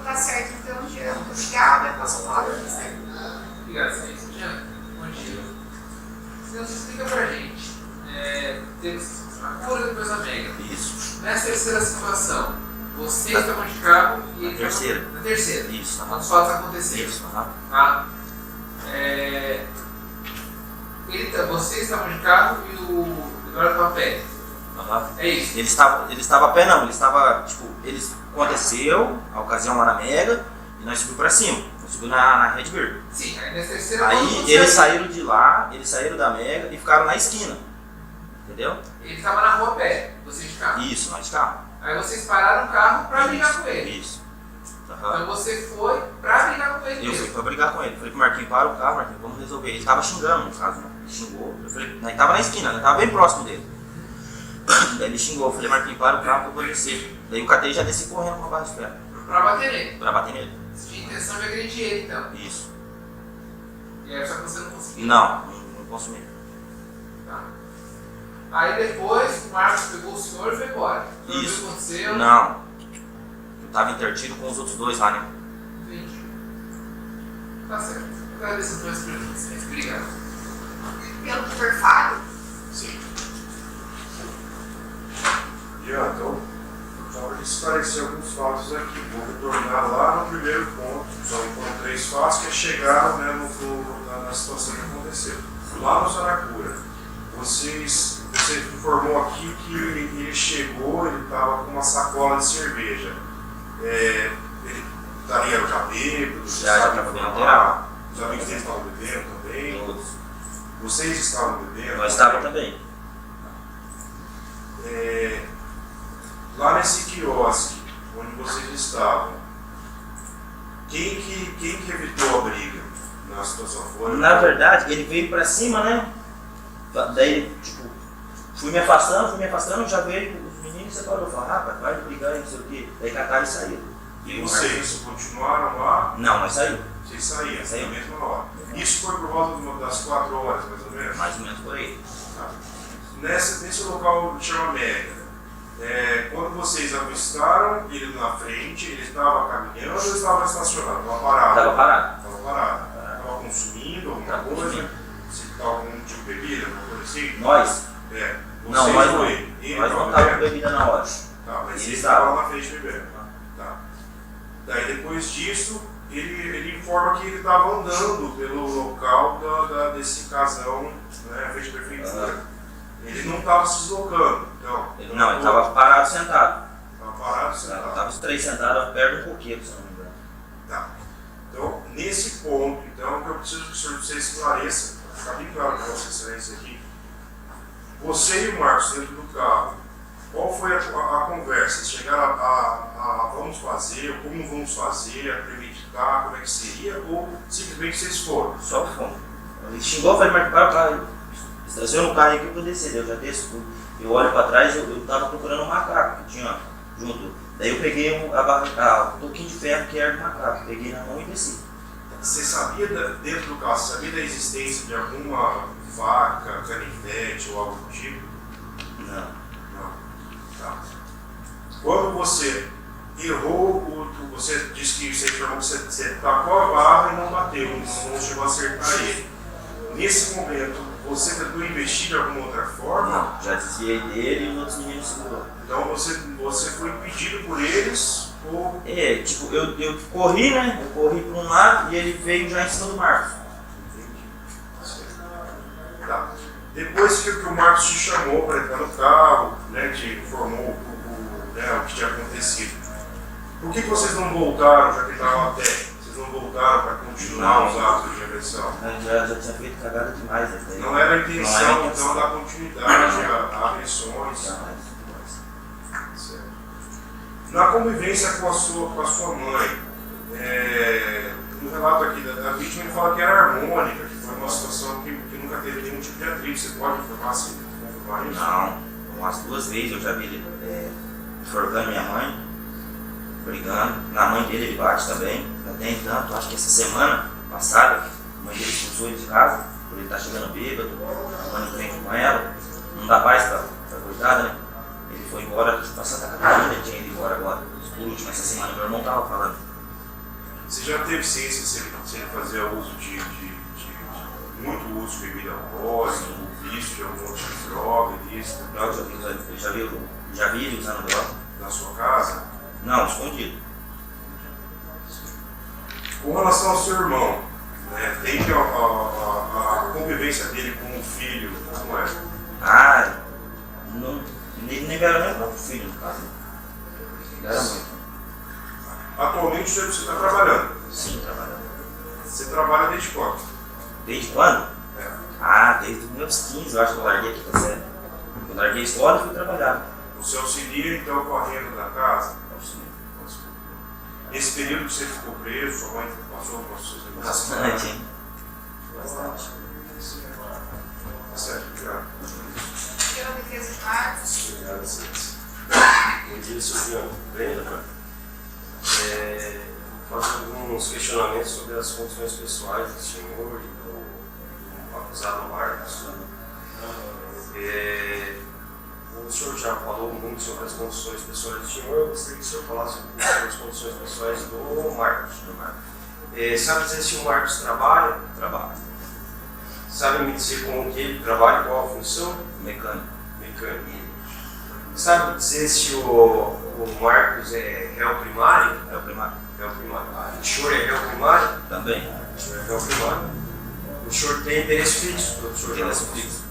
Tá certo, então, Jean. Obrigada. Posso falar pra você? Obrigado, Senhor. Jean, bom dia. Senhor, você explica pra gente. Teve a cura depois da Mega. Isso. Nessa terceira situação, você estavam de carro e ele terceira. Na terceira. Isso. Quando os fatos aconteceram. Isso. Tá? Você estava de carro e o Eduardo estava a pé. É isso. Ele estava a pé, não. Ele estava, tipo, aconteceu, a ocasião lá na Mega, e nós subimos pra cima. Nós subimos na Red Bird. Sim, aí nessa terceira. Aí eles saíram de lá, eles saíram da Mega e ficaram na esquina. Entendeu? Ele estava na rua a pé, você de carro. Isso, nós de carro. Aí vocês pararam o carro pra brigar com ele. Isso. Então você foi pra brigar com ele. Eu fui pra brigar com ele. Falei pro Marquinhos, para o carro, Marquinhos, vamos resolver. Ele tava xingando, no caso, né? Ele xingou. Eu falei, nós tava na esquina, nós tava bem próximo dele. Daí ele xingou, eu falei, Marquinhos, para o carro que eu vou descer. Daí o catei já desci correndo com a barra de ferro. Pra bater nele. Pra bater nele. Você tinha intenção de agredir ele, então. Isso. E aí só que você não conseguiu. Não consumi. Tá. Aí depois o Marcos pegou o senhor e foi embora. Não viu o que aconteceu? Não. Eu tava intertido com os outros dois lá, né? Entendi. Tá certo. Eu agradeço as tuas perguntas. Obrigado. Pelo doutor Fábio? Sim. Jean, então, só para esclarecer alguns fatos aqui. Vou retornar lá no primeiro ponto. Só foram 3 fatos que chegaram, né, na situação que aconteceu. Lá no Saracura, você informou aqui que ele chegou, ele estava com uma sacola de cerveja. Ele estaria já bêbado? Já estava bem alterado. Os amigos dele estavam bebendo também? Todos. Vocês estavam bebendo? Nós estávamos também. Lá nesse quiosque, onde vocês estavam, quem que evitou a briga na situação? Foi? Na verdade, ele veio pra cima, né? Daí, tipo, fui me afastando, já veio os meninos e separou. Falaram, rapaz, vai brigar e não sei o quê. Daí cataram e saíram. E vocês continuaram lá? Não, nós saímos. Vocês saíram, Saímos. na mesma hora. Isso foi por volta das 4 horas, mais ou menos? Mais ou menos por aí. Tá. Nesse local que chama Mega, quando vocês avistaram ele na frente, ele estava caminhando ou ele estava estacionado? Estava parado? Estava parado. Estava parado. Estava consumindo alguma coisa? Você estava com um tipo de bebida, alguma coisa assim? Nós? Não, Vocês nós não. ele Nós não estava estávamos com bebendo? bebida na hora. Tá, mas Ele ele estava. estava na frente bebendo. Tá. Daí depois disso, ele informa que ele estava andando pelo local desse casão, né, à frente da prefeitura. Ele não estava se deslocando, então. Não, ele estava parado sentado. Estava parado sentado. Estava os 3 sentados perto do coqueiro, se não me engano. Tá. Então, nesse ponto, então, que eu preciso que o senhor você esclareça, para ficar bem claro para Vossa Excelência aqui. Você e o Marcos dentro do carro, qual foi a conversa? Chegaram a vamos fazer, como vamos fazer, a premeditar, como é que seria, ou simplesmente vocês foram? Só fomos. Ele xingou, falei, Marcos, para o carro. Estaciona no carro aí que eu vou descer. Eu já desço tudo. Eu olho para trás, eu estava procurando um macaco que tinha junto. Daí eu peguei o toquinho de ferro que era do macaco. Peguei na mão e desci. Você sabia, dentro do carro, você sabia da existência de alguma vaca, canivete ou algo do tipo? Não. Tá. Quando você errou, você disse que você informou que você tacou a barra e não bateu, não chegou a acertar ele. Nesse momento, você tentou investir de alguma outra forma? Não, já desviei dele e os outros meninos seguraram. Então você foi impedido por eles ou... Tipo, eu corri, né? Eu corri para um lado e ele veio já em cima do Marcos. Tá. Depois que o Marcos te chamou para entrar no carro, né, te informou o que tinha acontecido, por que vocês não voltaram, já que estavam a pé? Vocês não voltaram para continuar os atos de agressão? Já tinha feito cagada demais. Né? Não era a intenção, então, da continuidade a agressões. Certo. Na convivência com a sua mãe, no relato aqui da vítima, ele fala que era harmônica, que foi uma situação que nunca teve nenhum tipo de atrito. Você pode informar assim, confirmar isso? Não, umas 2 vezes eu já vi ele enforcando minha mãe. brigando. Na mãe dele ele bate também, até entanto, acho que essa semana passada, a mãe dele expulsou ele de casa, por ele estar chegando bêbado, tomando em frente com ela, não dá paz pra coitada, né? Ele foi embora pra Santa Catarina, ele tinha ido embora agora, por último, essa semana, meu irmão tava falando. Você já teve ciência se ele fazia uso muito uso de bebida alcoólica, ou vício de algum tipo de droga, disso? Não, já vi ele usando droga. Na sua casa? Não, escondido. Com relação ao seu irmão, né, tem que a convivência dele com o filho, como é? Ah, não, nem era nem próprio filho, no caso. Era muito. Atualmente você está trabalhando? Sim, trabalhando. Você trabalha desde quando? Desde quando? É. Ah, desde os meus 15, eu acho que eu larguei aqui, tá certo? Eu larguei a escola e fui trabalhar. Você auxilia então com a renda da casa? Auxílio. Nesse período que você ficou preso, sua mãe passou por suas negociações? Bastante, hein? Bastante. Certo, obrigado. Pela defesa de Marcos. Obrigado, Cês. Bom dia, Silviano. Bem, doutor? Faço alguns questionamentos sobre as condições pessoais do senhor e do acusado Marcos. O senhor já falou muito sobre as condições pessoais do senhor, eu gostaria que o senhor falasse um pouco sobre as condições pessoais do Marcos. Sabe dizer se o Marcos trabalha? Trabalho. Sabe me dizer como que ele trabalha, qual a função? Mecânico. Mecânico. Sabe dizer se o Marcos é réu primário? É o primário. Réu primário. O senhor é réu primário? Também. O senhor é réu primário. O senhor tem endereço fixo, professor? Endereço fixo.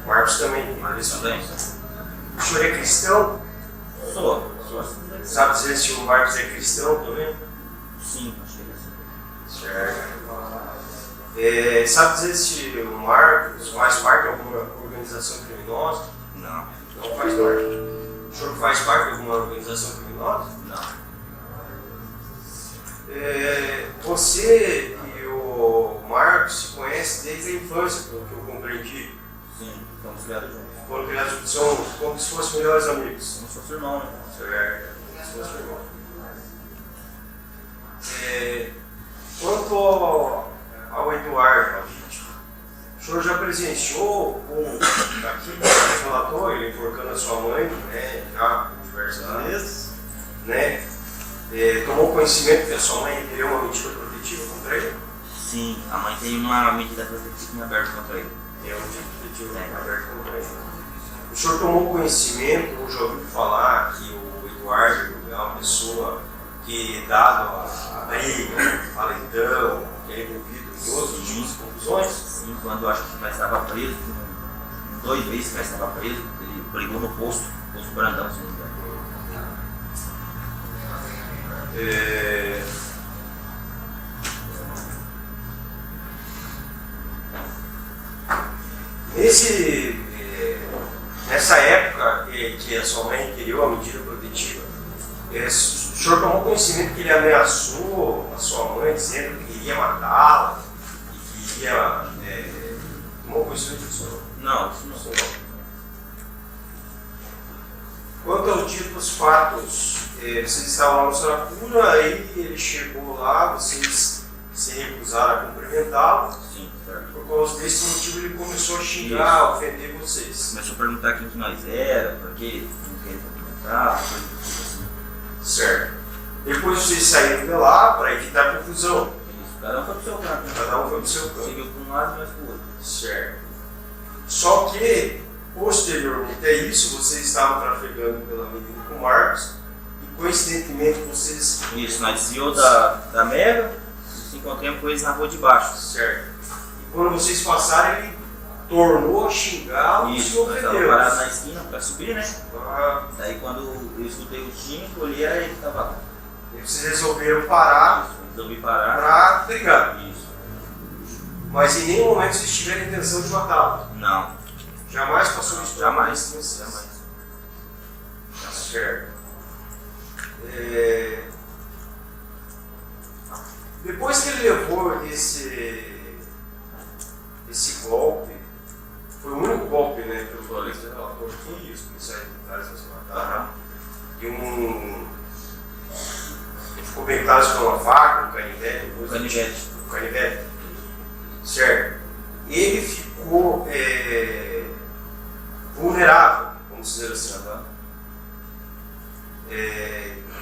Marcos também tem endereço Também. fixo. O senhor é cristão? Sou. Sabe dizer se o Marcos é cristão também? Sim, acho que é assim. Certo. Sabe dizer se o Marcos faz parte de alguma organização criminosa? Não. Não faz parte. O senhor faz parte de alguma organização criminosa? Não. Você e o Marcos se conhecem desde a infância, pelo que eu compreendi. Sim, estamos criados juntos. Foram criados juntos, são como se fossem melhores amigos. Como se fosse irmão, né? Certo, como se fosse irmão. Quanto ao Eduardo, a vítima, o senhor já presenciou aqui no relatório, ele enforcando a sua mãe, né, já diversas vezes, né? Tomou conhecimento que a sua mãe criou uma medida protetiva contra ele? Sim, a mãe tem uma medida protetiva em aberto contra ele. Tem uma medida protetiva em aberto contra ele. O senhor tomou conhecimento, ou já ouviu falar que o Eduardo é uma pessoa que, dado a briga, falentão, que é envolvido em outros tipos de confusões? Sim, quando eu acho que nós estava preso, 2 vezes que nós estava preso, ele brigou no posto Brandão, se não me engano. Nessa época que a sua mãe criou a medida protetiva, o senhor tomou conhecimento que ele ameaçou a sua mãe dizendo que iria matá-la e que iria. Tomou conhecimento disso? Não, isso não sou. Quanto aos ditos fatos, vocês estavam lá no Saracura, aí ele chegou lá, vocês se recusaram a cumprimentá-lo. Sim, certo. Por causa desse motivo ele começou a xingar, a ofender vocês. Começou a perguntar quem que nós era, por quê, não queria cumprimentar, coisa assim. Certo. Depois vocês saíram de lá para evitar confusão. Isso, cada um foi pro seu canto. Cada um foi pro seu canto. Seguiu para um lado e nós pro outro. Certo. Só que, posteriormente a isso, vocês estavam trafegando pela avenida com o Marcos e, coincidentemente, vocês... Isso, nós desviou da Mega e se encontramos com eles na rua de baixo. Certo. E quando vocês passaram, ele tornou a xingá-lo e se Isso, nós estávamos ofendeu. parados na esquina para subir, né? Ah, Daí quando eu escutei o xingo, olhei, era ele que estava lá. e vocês resolveram parar Isso, resolvi parar. para brigar. Isso. Mas em nenhum momento vocês tiveram a intenção de matá-lo. Não, Jamais passou isso. jamais. Jamais. Certo. Depois que ele levou esse golpe, foi o único golpe, né, que eu falei que relator aqui, os policiais militares não se mataram, e ficou bem claro se foi uma faca, um canivete, O canivete. um canivete, certo? Ele ficou vulnerável, vamos dizer assim.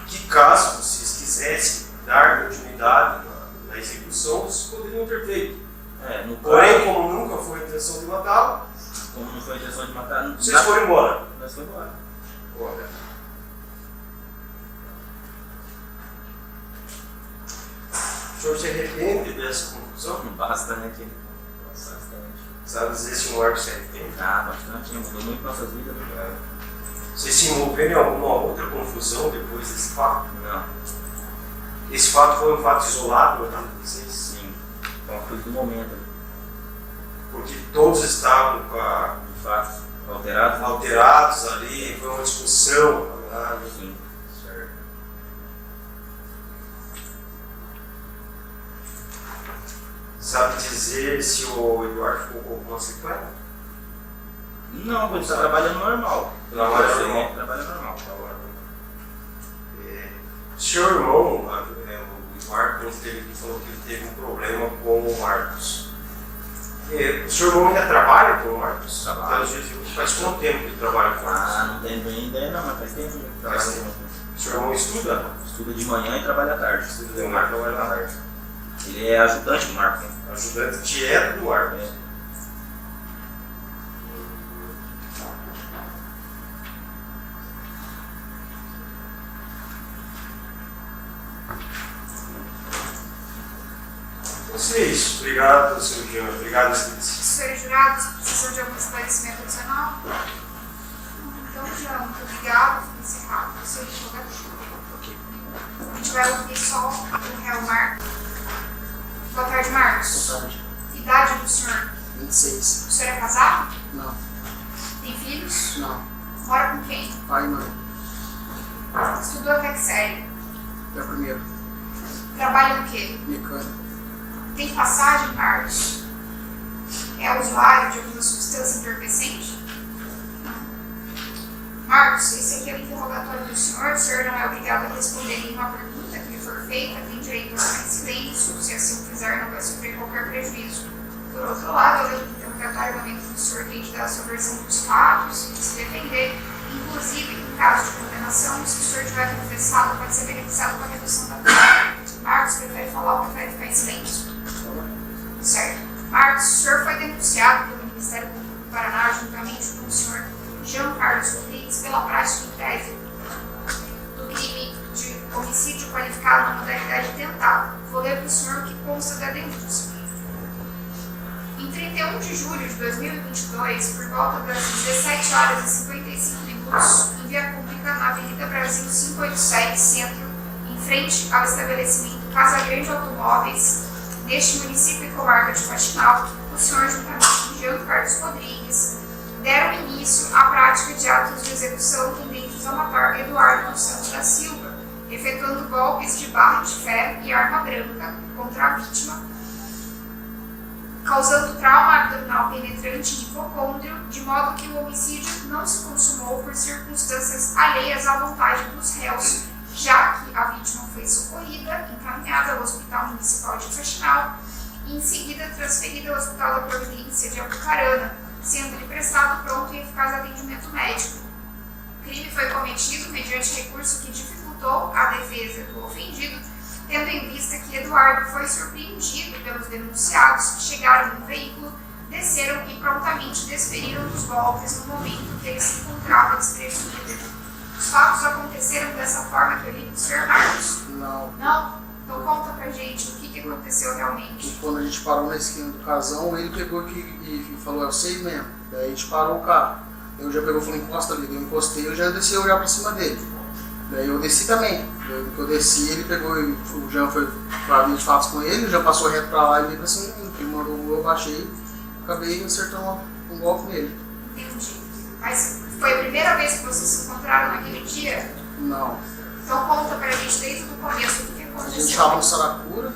Que caso vocês quisessem dar continuidade na execução, vocês poderiam ter feito. No Porém, como nunca foi a intenção de matá-lo, como não foi a intenção de matar, vocês foram embora. nós fomos embora. Olha. O senhor se arrepende dessa conclusão? Bastante. Bastante. Sabe dizer se um arco se arrepende? Bastante. Mudou muito nossas vidas. Vocês se envolveram em alguma outra confusão depois desse fato? Não. Esse fato foi um fato isolado na vida de vocês? Sim. É uma coisa do momento. Porque todos estavam De fato. Alterado? alterados ali, foi uma discussão. Sim. Certo. Sabe dizer se o Eduardo ficou com alguma sequela? Não, ele está trabalhando normal. Trabalha normal. Trabalha normal. Seu irmão, o Eduardo, ele falou que ele teve um problema com o Marcos. O seu irmão ainda trabalha com o Marcos? Trabalha. Faz quanto tempo que ele trabalha com o Marcos? Não tenho bem ideia não, mas faz tempo que trabalha Faz tempo. com O seu irmão estuda? Estuda de manhã e trabalha à tarde. Estuda de manhã e trabalha à tarde. Ele é ajudante do Marco. Ajudante direto do Marcos. Vocês, obrigado, seu Jean, obrigado, Excelência. Senhores jurados, precisam de algum esclarecimento adicional? Então, Jean, muito obrigado. Fica encerrado. Seu advogado. A gente vai ouvir só o réu Marcos. Boa tarde, Marcos. Boa tarde. Idade do senhor? 26. O senhor é casado? Não. Tem filhos? Não. Mora com quem? Pai e mãe. Estudou até que série? É a primeira. Trabalha no quê? Mecânica. Tem passagem, Marcos? É usuário de alguma substância entorpecente? Marcos, esse aqui é o interrogatório do senhor. O senhor não é obrigado a responder nenhuma pergunta que lhe for feita. Tem direito a ficar em silêncio. Se assim fizer, não vai sofrer qualquer prejuízo. Por outro lado, além do interrogatório, no momento que o senhor tem de dar a sua versão dos fatos e de se defender, inclusive em caso de condenação, se o senhor tiver confessado, pode ser beneficiado com a redução da pena. Marcos, prefere falar ou prefere ficar em silêncio? Certo. Marcos, o senhor foi denunciado pelo Ministério Público do Paraná, juntamente com o senhor Jean Carlos Rodrigues, pela prática em tese do crime de homicídio qualificado na modalidade tentado. Vou ler para o senhor o que consta da denúncia. Em 31 de julho de 2022, por volta das 17 horas e 55 minutos, em via pública na Avenida Brasil 587, Centro, em frente ao estabelecimento Casa Grande Automóveis, neste município e comarca de Faxinal, o senhor, juntamente com Jean Carlos Rodrigues, deram início à prática de atos de execução tendentes a matar Eduardo dos Santos da Silva, efetuando golpes de barra de ferro e arma branca contra a vítima, causando trauma abdominal penetrante e hipocôndrio, de modo que o homicídio não se consumou por circunstâncias alheias à vontade dos réus, já que a vítima foi socorrida, encaminhada ao Hospital Municipal de Faxinal e em seguida transferida ao Hospital da Província de Apucarana, sendo-lhe prestado pronto e eficaz atendimento médico. O crime foi cometido mediante recurso que dificultou a defesa do ofendido, tendo em vista que Eduardo foi surpreendido pelos denunciados que chegaram no veículo, desceram e prontamente desferiram os golpes no momento que ele se encontrava desprevenido. Os fatos aconteceram dessa forma que eu li para o senhor Marcos? Não. Não? Então conta pra gente o que aconteceu realmente. E quando a gente parou na esquina do casão, ele pegou aqui e falou, eu sei mesmo. Daí a gente parou o carro. Eu já pegou e falou, encosta ali. Eu encostei, eu já desci olhar pra cima dele. Daí eu desci também. Daí que eu desci, ele pegou, o Jean foi para ver os fatos com ele, já passou reto pra lá e veio pra cima de mim. Ele mandou, eu baixei, acabei acertando um golpe nele. Entendi. Mas foi a primeira vez que vocês se encontraram naquele dia? Não. Então conta pra gente desde o começo do que aconteceu. A gente estava no Saracura,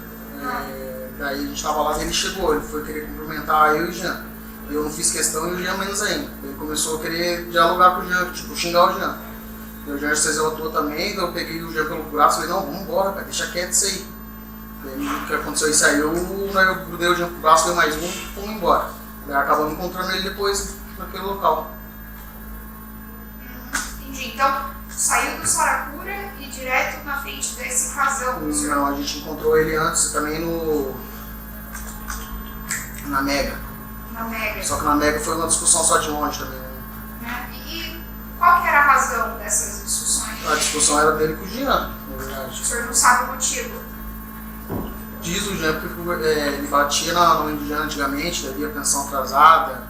daí a gente estava lá e ele chegou, ele foi querer cumprimentar eu e o Jean. Eu não fiz questão e o Jean menos ainda. Ele começou a querer dialogar com o Jean, tipo, xingar o Jean. Eu já se exaltou também, então eu peguei o Jean pelo braço e falei, não, vamos embora, cara, deixa quieto isso aí. Daí, o que aconteceu isso aí, eu grudei o Jean pro braço, veio mais um e fomos embora. Daí acabamos encontrando ele depois naquele local. Entendi. Então, saiu do Saracura e direto na frente desse casão. Não, a gente encontrou ele antes também na Mega. Na Mega. Só que na Mega foi uma discussão só de longe também. Né? E qual que era a razão dessas discussões? A discussão era dele com o Jean, na verdade. O senhor não sabe o motivo? Diz o Jean porque ele batia na mãe do Jean antigamente, devia pensão atrasada.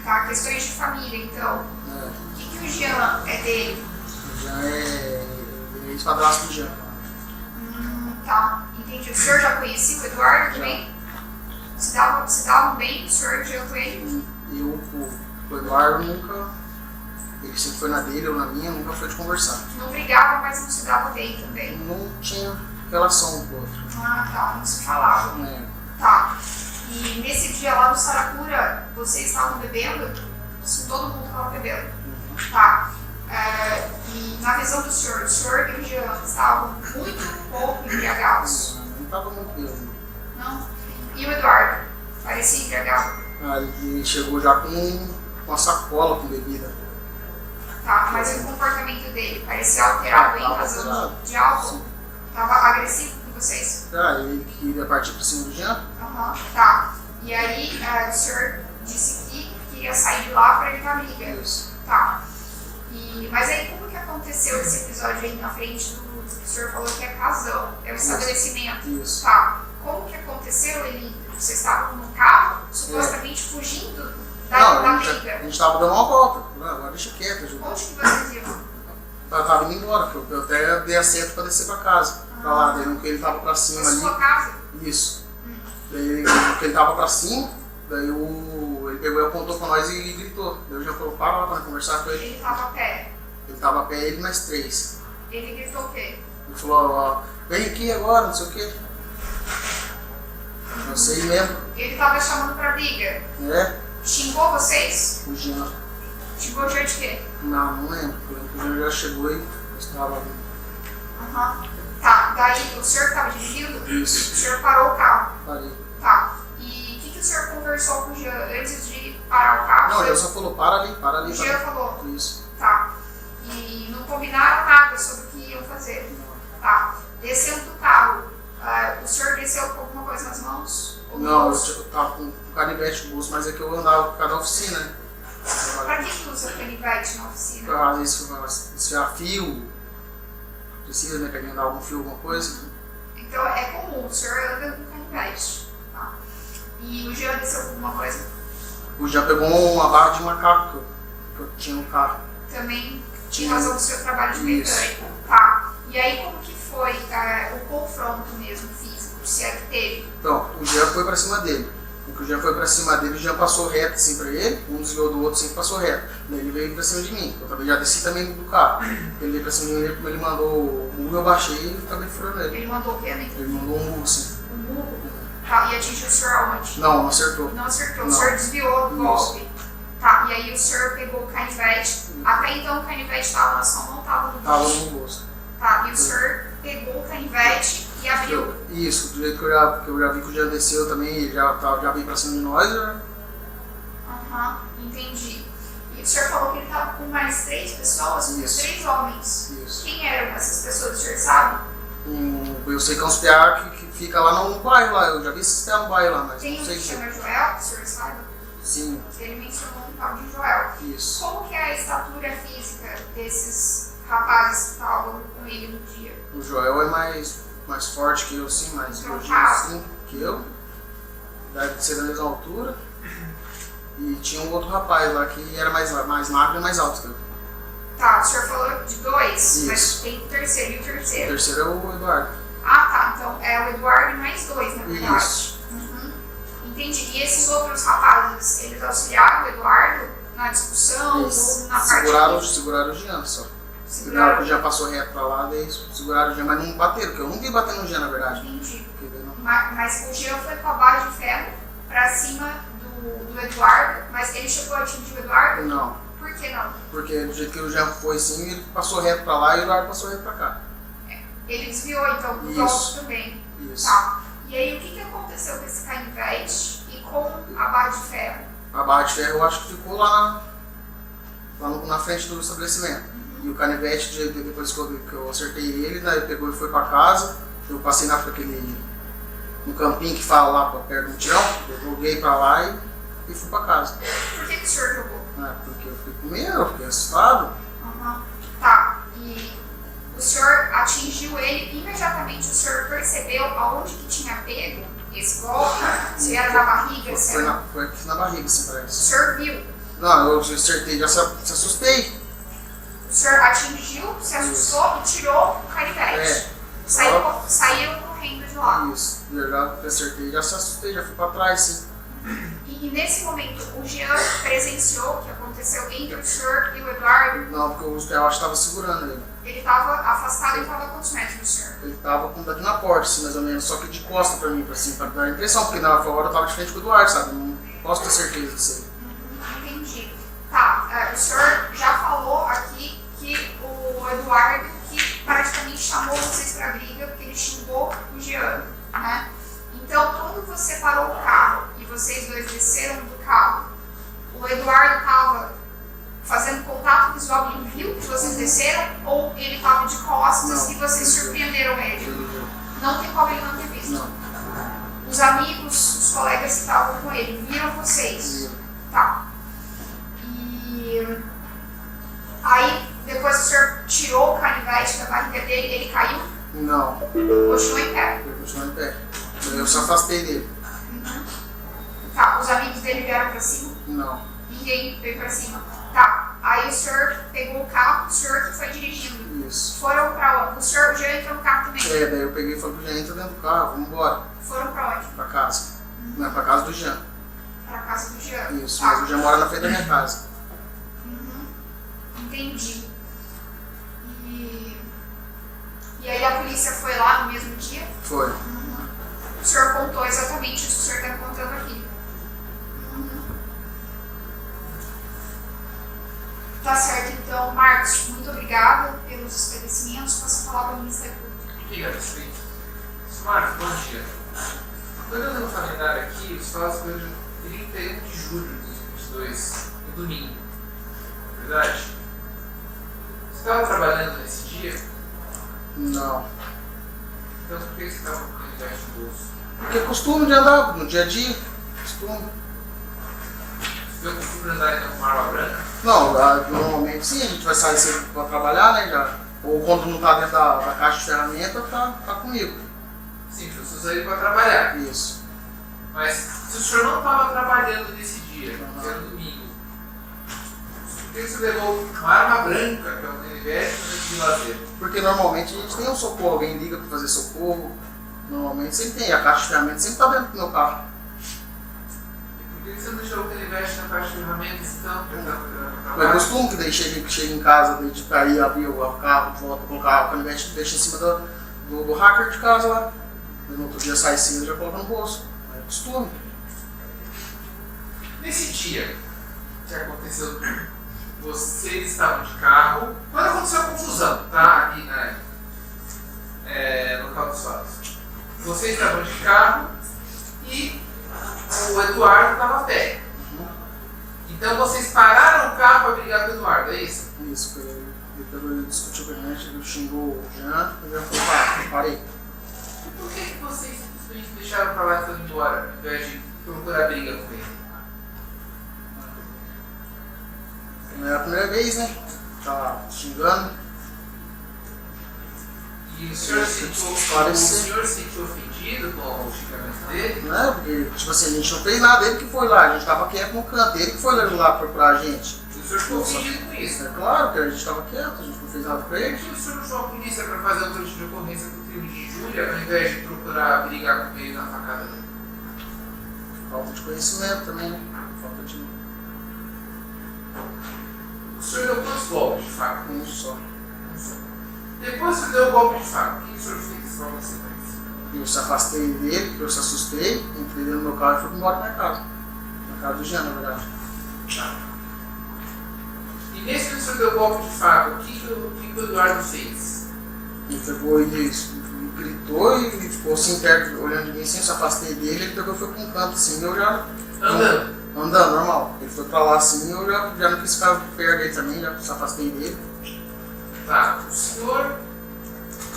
Tá, questões de família, então. O que o Jean é dele? O Jean é ex-padrasto do Jean. Tá, entendi. O senhor já conhecia o Eduardo também? Se davam bem o senhor e o Jean com ele? Eu, o Eduardo nunca. Ele sempre foi na dele ou na minha, nunca foi de conversar. Não brigava, mas não se dava bem também? Não tinha relação um com o outro. Ah, tá, não se falava. Tá. E nesse dia lá no Saracura, vocês estavam bebendo? Sim. Todo mundo estava bebendo? Tá. E na visão do senhor e o Jean estavam muito pouco embriagados? Não estava muito bem. Não? E o Eduardo? Parecia embriagado? Ele chegou já com uma sacola com bebida. Tá, mas o comportamento dele parecia alterado em razão de álcool? Tava agressivo com vocês? Ele queria partir para cima do Jean? Tá. E aí o senhor disse que queria sair de lá para evitar briga? Isso. Tá. Mas aí como que aconteceu esse episódio aí na frente do que o senhor falou que é casão? É o estabelecimento? Isso. Tá. Como que aconteceu? Vocês estavam no carro, supostamente fugindo da briga? A gente estava dando uma volta. Agora deixa quieto, ajuda. Onde que vocês iam? Eu tava indo embora, porque eu até dei assento para descer para casa. Pra lá, daí no que ele tava para cima Na ali. sua casa? Isso. Daí no que ele tava para cima, daí ele pegou e apontou para nós e gritou. Daí eu já falou, para lá para conversar com ele. Ele tava a pé? Ele tava a pé, ele mais 3. Ele gritou o quê? Ele falou, ó, vem aqui agora, não sei o quê. Eu sei mesmo. Ele tava chamando pra briga? Xingou vocês? O Jean. Xingou o Jean de quê? Não lembro. O Jean já chegou e estava ali. Tá, daí o senhor que tava dirigindo? Isso. O senhor parou o carro? Parei. Tá. E o que o senhor conversou com o Jean antes de parar o carro? Não, ele só falou, para ali. O Jean falou? Isso. Tá. E não combinaram nada sobre o que iam fazer? Tá. Descendo do carro, o senhor desceu com alguma coisa nas mãos? Não, eu tava com canivete no bolso, mas é que eu andava por causa da oficina, né? Pra que usa canivete na oficina? Às vezes desfiar fio, precisa, né, pra andar algum fio, alguma coisa. Então é comum, o senhor anda com canivete. Tá. E o Jean desceu com alguma coisa? O Jean pegou uma barra de macaco que eu tinha no carro. Também tinha razão do seu trabalho de mecânico. Tá. E aí como que foi o confronto mesmo físico, se é que teve? Então, o Jean foi pra cima dele. O Jean foi pra cima dele, o Jean passou reto assim pra ele, um desviou do outro, sempre passou reto. Daí ele veio pra cima de mim, eu também já desci também do carro. Ele veio pra cima de mim, ele mandou o murro, eu baixei e acabei furando ele. Ele mandou o quê, né? Ele mandou um murro, sim. Um murro? Tá, e atingiu o senhor aonde? Não acertou. Não acertou, o senhor desviou do golpe. Tá, e aí o senhor pegou o canivete. Até então o canivete estava na sua mão, estava no bolso? Tava no bolso. Tá, e o senhor pegou o canivete e abriu? Isso, do jeito que eu já vi que o Jean desceu também, ele já veio pra cima de nós. Entendi. E o senhor falou que ele estava com mais 3 pessoas, com 3 homens. Isso. Quem eram essas pessoas, o senhor sabe? Eu sei que é uns piá que fica lá no bairro lá, eu já vi esses piá no bairro lá, mas tem não sei que se... chama Joel, que o senhor sabe? Sim. Ele mencionou um tal de Joel. Isso. Como que é a estatura física desses rapazes que estavam com ele no dia? O Joel é mais forte que eu, sim, mais gordinho assim que eu. Deve ser da mesma altura. E tinha um outro rapaz lá que era mais magro e mais alto que eu. Tá, o senhor falou de 2, Isso. mas tem o terceiro e o terceiro. O terceiro é o Eduardo. Ah, tá. Então é o Eduardo e mais 2, na verdade. Isso. Entendi. E esses outros rapazes, eles auxiliaram o Eduardo na discussão ou na parte... Seguraram o Jean só. Seguraram que o Jean passou reto pra lá, daí seguraram o Jean, mas não bateram, porque eu não vi bater no Jean, na verdade. Entendi. Mas o Jean foi com a barra de ferro pra cima do Eduardo, mas ele chegou a atingir o Eduardo? Não. Por que não? Porque do jeito que o Jean foi assim, ele passou reto pra lá e o Eduardo passou reto pra cá. Ele desviou então do Isso. golpe também. Isso. Tá. E aí o que aconteceu com esse canivete e com a barra de ferro? A barra de ferro eu acho que ficou lá na frente do estabelecimento. E o canivete, depois que eu acertei ele, né, ele pegou e foi pra casa. Eu passei no campinho que fala lá perto do tirão, eu joguei pra lá e fui pra casa. Por que o senhor jogou? Porque eu fiquei com medo, eu fiquei assustado. Tá. E o senhor atingiu ele, imediatamente o senhor percebeu aonde que tinha pego esse golpe? Se era na barriga? Foi aqui na barriga, assim, O parece. senhor viu? Não, eu acertei, já se assustei. O senhor atingiu, se assustou e tirou o canivete. Saíram correndo de lá. Isso, eu já acertei, já se assustei, já fui pra trás, sim. E nesse momento o Jean presenciou o que aconteceu entre o senhor e o Eduardo? Não, porque eu acho que estava segurando ele. Ele estava afastado e estava a quantos metros do senhor? Ele estava daqui na porta, assim, mais ou menos, só que de costa pra mim, assim, pra dar a impressão, porque na hora eu estava de frente com o Eduardo, sabe? Não posso ter certeza disso aí. Entendi. Tá, o senhor já falou aqui que o Eduardo que praticamente chamou vocês pra briga porque ele xingou o Jean, né? Então, quando você parou o carro e vocês dois desceram do carro, o Eduardo estava fazendo contato visual, ele viu que vocês desceram ou ele estava de costas e vocês surpreenderam ele? Não tem como ele não ter visto. Não. Os amigos, os colegas que estavam com ele, viram vocês? Tá. E aí, depois o senhor tirou o canivete da barriga dele, ele caiu? Não. Continuou em pé? Ele continuou em pé. Eu só afastei dele. Tá, os amigos dele vieram pra cima? Não. Ninguém veio pra cima? Tá, aí o senhor pegou o carro, o senhor que foi dirigindo. Isso. Foram pra onde? O senhor já entrou no carro também? Daí eu peguei e falei pro Jean, entra dentro do carro, vamos embora. Foram pra onde? Pra casa. Não, pra casa do Jean. Pra casa do Jean. Isso, Tá. mas o Jean mora na frente da minha casa. Entendi. E aí a polícia foi lá no mesmo dia? Foi. O senhor contou exatamente isso que o senhor está me contando aqui. Tá certo, então, Marcos, muito obrigada pelos esclarecimentos. Passo a palavra ao Ministério Público. Obrigado, Felipe. Marcos, bom dia. Quando eu não falei nada aqui, os fatos foram de 31 de julho de 2022, no domingo. Verdade? Você estava trabalhando nesse dia? Não. Então por que você estava com o canivete no bolso? Porque é costume de andar no dia a dia. Costume. Você tem o costume de andar então com arma branca? Não, normalmente sim, a gente vai sair cedo pra trabalhar, né? Já. Ou quando não tá dentro da caixa de ferramenta, tá comigo. Sim, você usa ele para trabalhar. Isso. Mas se o senhor não estava trabalhando nesse dia, que era no domingo, por que você levou uma arma branca, que é um canivete, de lazer? Porque normalmente a gente tem um socorro, alguém liga pra fazer socorro. Normalmente sempre tem, a caixa de ferramentas sempre tá dentro do meu carro. Por que você não deixou o canivete na caixa de ferramentas então? É costume que daí chega em casa, daí de cair, abrir o carro, volta com o carro, o canivete deixa em cima do hacker de casa lá. No outro dia sai cedo e já coloca no bolso. É costume. Nesse dia que aconteceu, vocês estavam de carro. Quando aconteceu a confusão, tá? Aqui no local dos fatos. Vocês estavam de carro e o Eduardo estava a pé. Então vocês pararam o carro para brigar com o Eduardo, é isso? Isso, ele discutiu com a gente, ele xingou o Jean, e eu falei, parei. E por que vocês simplesmente deixaram pra lá e foram embora, ao invés de procurar briga com ele? Não era a primeira vez, né? Tava xingando. E o senhor se sentiu ofendido com o xingamento dele? Não é, porque, tipo assim, a gente não fez nada, ele que foi lá, a gente tava quieto no canto, ele que foi lá procurar a gente. E o senhor ficou ofendido com isso? É claro que a gente tava quieto, a gente não fez nada pra Por ele. que o senhor não chamou a polícia para fazer autorização de ocorrência com o crime de Júlia, ao invés de procurar brigar com ele na facada dele? Falta de conhecimento também, né? Falta de... O senhor deu quantos golpes de faca? Um só. Depois que deu o golpe de faca, o que o senhor fez? Qual a sequência? Eu se afastei dele, eu se assustei, entrei dentro do meu carro e fui embora pra minha casa. Na casa do Jean, na verdade. Tá. nesse que o senhor deu golpe de faca, o que o Eduardo fez? Ele pegou e gritou e ficou assim perto, olhando ninguém assim, eu se afastei dele, ele pegou e foi pra um canto assim, eu já. Andando. Andando, normal. Ele foi pra lá assim, eu já não quis ficar perto dele também, já se afastei dele. Tá. O senhor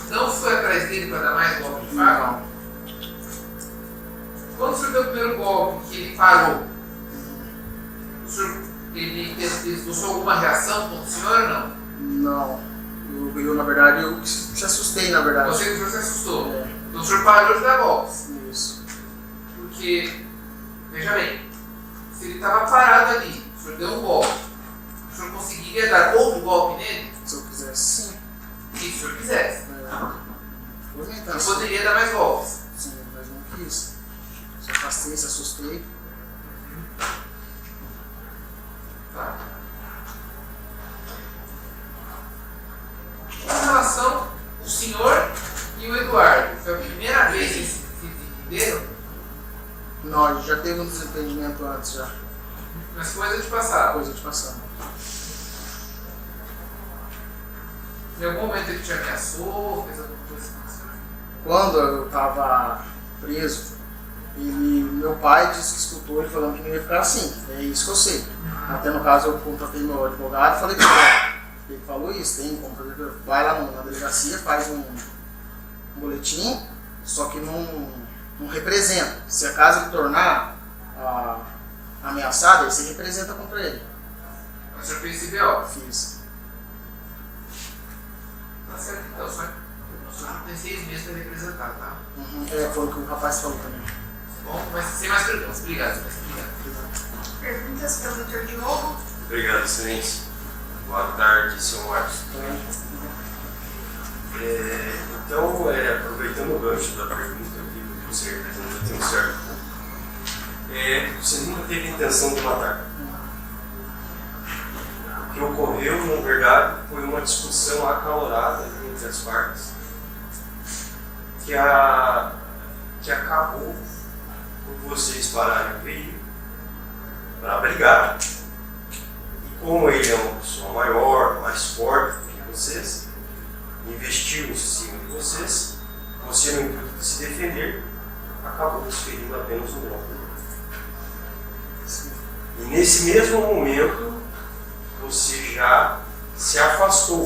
não foi atrás dele para dar mais golpe de faca? Não. Quando o senhor deu o primeiro golpe, que ele parou, o senhor, ele esboçou alguma reação contra o senhor ou não? Não. Eu na verdade, eu se assustei, na verdade. O senhor se assustou? É. Então o senhor parou de dar golpes? Isso. Porque, veja bem, se ele estava parado ali, o senhor deu um golpe, o senhor conseguiria dar outro golpe nele? Se eu quisesse, sim. Se o senhor quisesse. Foi minha Eu intenção. poderia dar mais golpes. Sim, mas não quis. Se afastei, se assustei. Tá. Com relação ao senhor e o Eduardo, foi a primeira vez que eles se entenderam? Não, a gente já teve um desentendimento antes já. Mas coisa de passado. Coisa de passado. Em algum momento ele te ameaçou, fez alguma coisa com você? Quando eu tava preso, meu pai disse que escutou ele falando que não ia ficar assim. É isso que eu sei. Até no caso eu contratei meu advogado e falei pra ele. Ele falou isso, tem como fazer. Vai lá na delegacia, faz um boletim, só que não representa. Se a casa ele tornar ameaçada, aí você representa contra ele. Mas o senhor fez esse B.O.? Fiz. Tá certo então, o senhor tem 6 meses para representar, tá? É, foi o que o rapaz falou também. Bom, mas sem mais perguntas. Obrigado. Perguntas para o Dr. Diogo? Obrigado, excelência. Boa tarde, senhor Marcos. Então, aproveitando o gancho da pergunta que você ainda tem um certo ponto, você nunca teve intenção de matar. O que ocorreu, na verdade, foi uma discussão acalorada entre as partes que acabou por vocês pararem o veículo para brigar. E como ele é uma pessoa maior, mais forte do que vocês, investiu em cima de vocês, você no intuito de se defender, acabou desferindo apenas um golpe. E nesse mesmo momento, você já se afastou,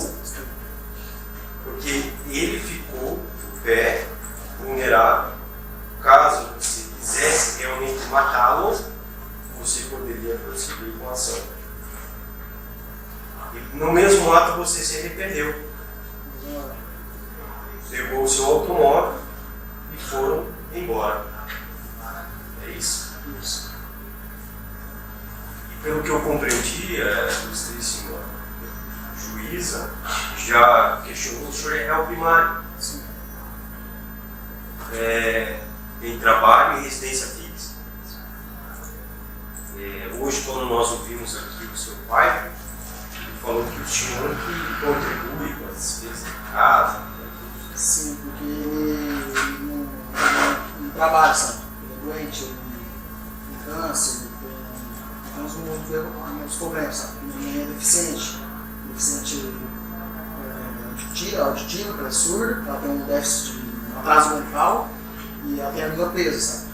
porque ele ficou de pé, vulnerável. Caso você quisesse realmente matá-lo, você poderia prosseguir com a ação. E no mesmo ato você se arrependeu. Pegou o seu automóvel e foram embora. É isso? Isso. E pelo que eu compreendi, ilustríssima juíza já questionou, o senhor é réu primário. Sim. Tem trabalho em residência fixa. Hoje, quando nós ouvimos aqui o seu pai, ele falou que o senhor que contribui com as despesas da casa. Sim, porque ele não trabalha, sabe? Ele é doente, ele tem câncer, ele tem uns problemas, sabe? Ele é deficiente auditivo, ela é surda, ela tem um déficit de atraso mental e ela tem a língua presa, sabe?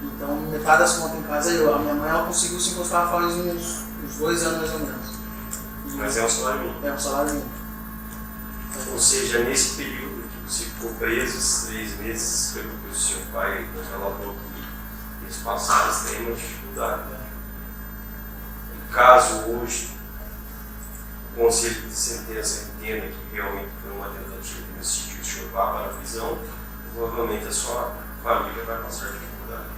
Então, metade das contas em casa é eu. A minha mãe ela conseguiu se encostar faz uns 2 anos mais ou menos. Mas é um salário mínimo. É um salário mínimo. Ou seja, nesse período que você ficou preso, esses 3 meses, pelo que o seu pai nos relatou que eles passaram, tem uma dificuldade. E caso hoje o Conselho de Sentença entenda que realmente foi uma tentativa de homicídio, o senhor vá para a prisão, provavelmente a sua família vai passar dificuldade.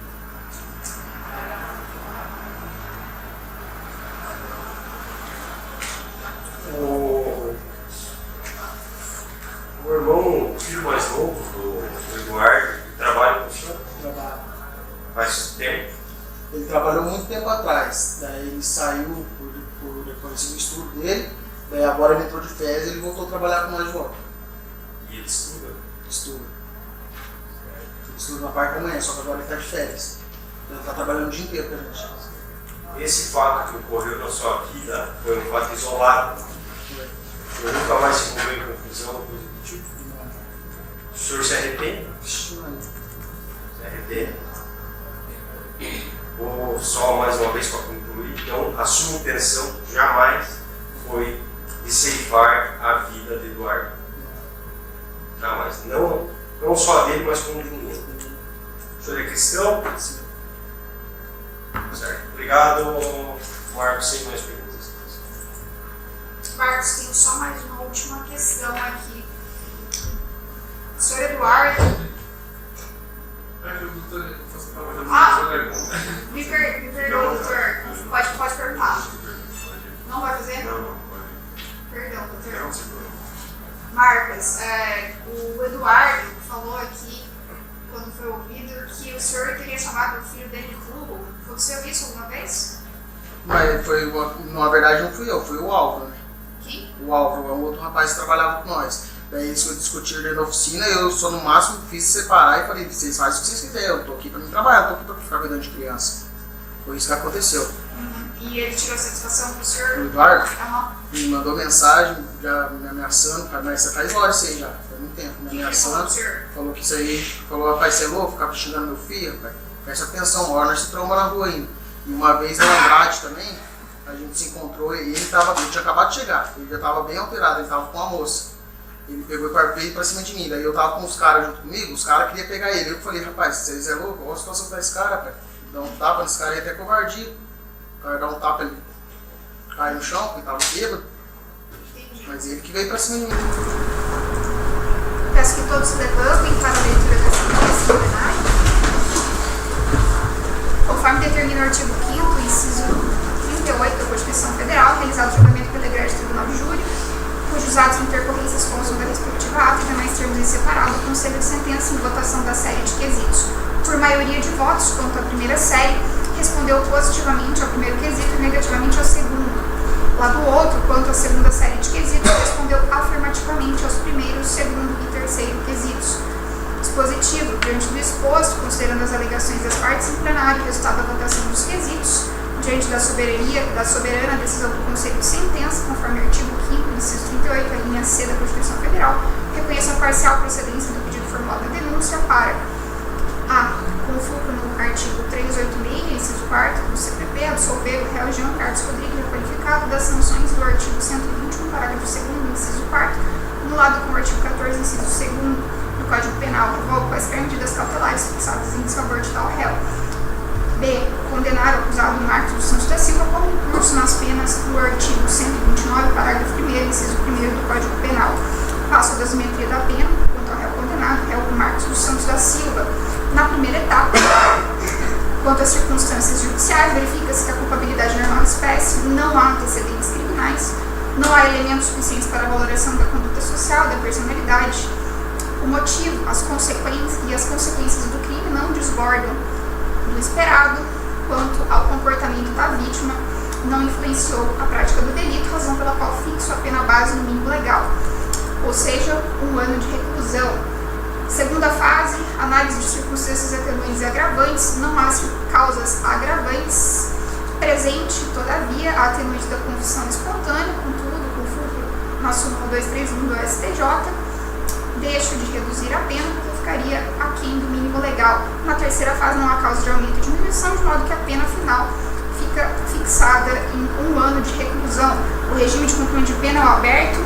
O irmão, o filho mais novo do Eduardo, trabalha com o senhor? Trabalho. Faz tempo? Ele trabalhou muito tempo atrás, daí ele saiu depois do estudo dele, daí agora ele entrou de férias e ele voltou a trabalhar com nós de volta. E ele estuda? Estuda. Ele estuda na parte da manhã, só que agora ele está de férias. Ele está trabalhando o dia inteiro com a gente. esse fato que ocorreu na sua vida foi um fato isolado. O senhor nunca mais se envolveu em confusão, coisa do tipo? O senhor se arrepende? Se arrepende? Ou só mais uma vez para concluir, então a sua intenção jamais foi de ceifar a vida de Eduardo. Jamais. Não só a dele, mas como de ninguém. O senhor é cristão? Sim. Certo. Obrigado, Marcos. Sem mais perguntas. Marcos, tenho só mais uma última questão aqui. Senhor Eduardo. Me perdoa, doutor. Pode perguntar. Não vai fazer? Não. Perdão, doutor. Marcos, o Eduardo falou aqui, quando foi ouvido, que o senhor teria chamado o filho dele de burro. Aconteceu isso alguma vez? Mas na verdade não fui eu, foi o Álvaro, né? Quem? O Álvaro, é um outro rapaz que trabalhava com nós. Daí eles discutiram dentro da oficina, eu só no máximo fiz separar e falei, vocês fazem o que vocês quiserem, eu tô aqui pra me trabalhar, tô aqui pra ficar cuidando de criança. Foi isso que aconteceu. E ele tirou satisfação pro senhor? O Eduardo Uhum. me mandou mensagem, já me ameaçando, mas você faz hora isso aí já, faz muito tempo, me ameaçando. Falou que isso aí, falou, rapaz, você é louco, ficar xingando meu filho, rapaz. Presta atenção, uma hora nós se tromba na rua ainda. E uma vez na Andrade também, a gente se encontrou e ele tinha acabado de chegar, ele já estava bem alterado, ele estava com uma moça. Ele pegou e veio pra cima de mim, daí eu tava com os caras junto comigo, os caras queriam pegar ele. Eu falei, rapaz, vocês é louco, olha a situação desse cara, rapaz. Dá um tapa nesse cara aí, até covardia. O cara dá um tapa, ele cai no chão, porque tava bêbado. Mas ele que veio pra cima de mim. Peço que todos se levantem para a leitura da sentença plenária. Conforme determina o artigo 5º, inciso 38 da Constituição Federal, realizado o julgamento pelo egrégio Tribunal de Júri, cujos atos e intercorrências constam da respectiva ata e demais termos em separado, o Conselho de Sentença em votação da série de quesitos. Por maioria de votos, quanto à primeira série, respondeu positivamente ao primeiro quesito e negativamente ao segundo. Lá do outro, quanto à segunda série de quesitos, respondeu afirmativamente aos primeiro, segundo e terceiro quesitos. Dispositivo. Diante do exposto, considerando as alegações das partes em plenário, o resultado da votação dos quesitos, diante da soberana decisão do Conselho de Sentença, conforme o artigo 5º, inciso 38, a linha C da Constituição Federal, reconheço a parcial procedência do pedido formulado da denúncia para a, com fulcro no artigo 386, inciso 4º do CPP, absolver o réu Jean Carlos Rodrigues, qualificado das sanções do artigo 121, parágrafo 2º, inciso 4º, anulado com o artigo 14, inciso 2º do Código Penal, revoga quaisquer medidas cautelares fixadas em desfavor de tal réu. B. Condenar o acusado Marcos dos Santos da Silva como incurso nas penas do artigo 129, parágrafo 1º, inciso 1º do Código Penal. Passo a dosimetria da pena quanto ao réu condenado, réu Marcos dos Santos da Silva. Na primeira etapa, quanto às circunstâncias judiciais, verifica-se que a culpabilidade normal espécie, não há antecedentes criminais, não há elementos suficientes para a valoração da conduta social, da personalidade. O motivo, as consequências do crime não desbordam do esperado quanto ao comportamento da vítima, não influenciou a prática do delito, razão pela qual fixo a pena base no mínimo legal, ou seja, 1 ano de reclusão. Segunda fase, análise de circunstâncias atenuantes e agravantes, não há causas agravantes. Presente, todavia, a atenuante da confissão espontânea, contudo, com fulcro na súmula 231 do STJ, deixo de reduzir a pena porque ficaria aquém do mínimo legal. Na terceira fase não há causa de aumento e diminuição, de modo que a pena final fica fixada em 1 ano de reclusão. O regime de cumprimento de pena é aberto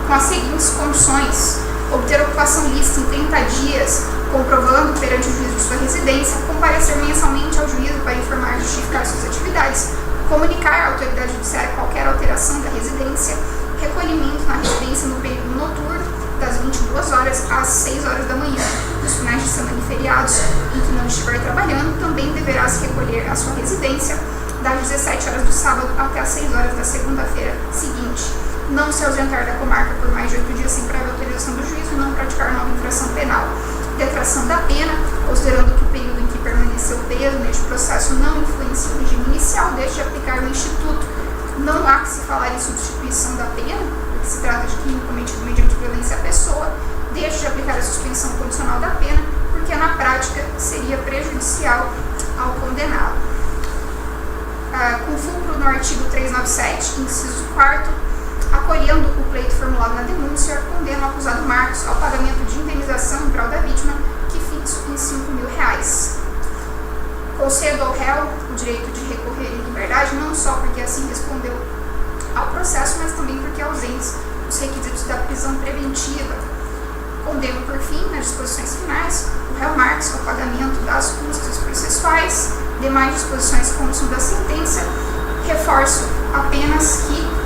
com as seguintes condições: obter ocupação lícita em 30 dias, comprovando perante o juiz de sua residência, comparecer mensalmente ao juízo para informar e justificar suas atividades, comunicar à autoridade judiciária qualquer alteração da residência, recolhimento na residência no período noturno, das 22 horas às 6 horas da manhã. Nos finais de semana e feriados em que não estiver trabalhando, também deverá se recolher à sua residência das 17 horas do sábado até as 6 horas da segunda-feira seguinte. Não se ausentar da comarca por mais de 8 dias sem prévia autorização do juízo e não praticar nova infração penal. Detração da pena, considerando que o período em que permaneceu preso neste processo não influencia o regime inicial, deixe de aplicar no Instituto. Não há que se falar em substituição da pena, porque se trata de crime cometido mediante violência à pessoa, deixe de aplicar a suspensão condicional da pena, porque na prática seria prejudicial ao condenado. com fulcro no artigo 397, inciso 4º, acolhendo o pleito formulado na denúncia, condena o acusado Marcos ao pagamento de indenização em prol da vítima, que fixo em R$5.000. Concedo ao réu o direito de recorrer em liberdade, não só porque assim respondeu ao processo, mas também porque ausentes os requisitos da prisão preventiva. Condeno, por fim, nas disposições finais, o réu Marcos ao pagamento das custas processuais. Demais disposições constam da sentença. Reforço apenas que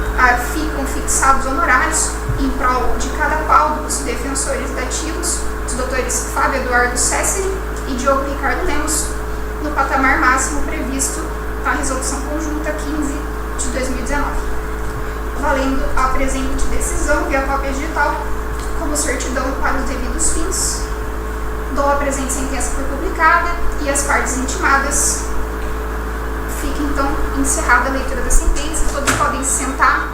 ficam fixados honorários em prol de cada qual dos defensores dativos, os doutores Fábio Eduardo Cesseri e Diogo Ricardo Lemos, no patamar máximo previsto na Resolução Conjunta 15 de 2019. Valendo a presente decisão via cópia digital como certidão para os devidos fins, dou a presente sentença por publicada e as partes intimadas. Fica então encerrada a leitura da sentença, todos podem se sentar.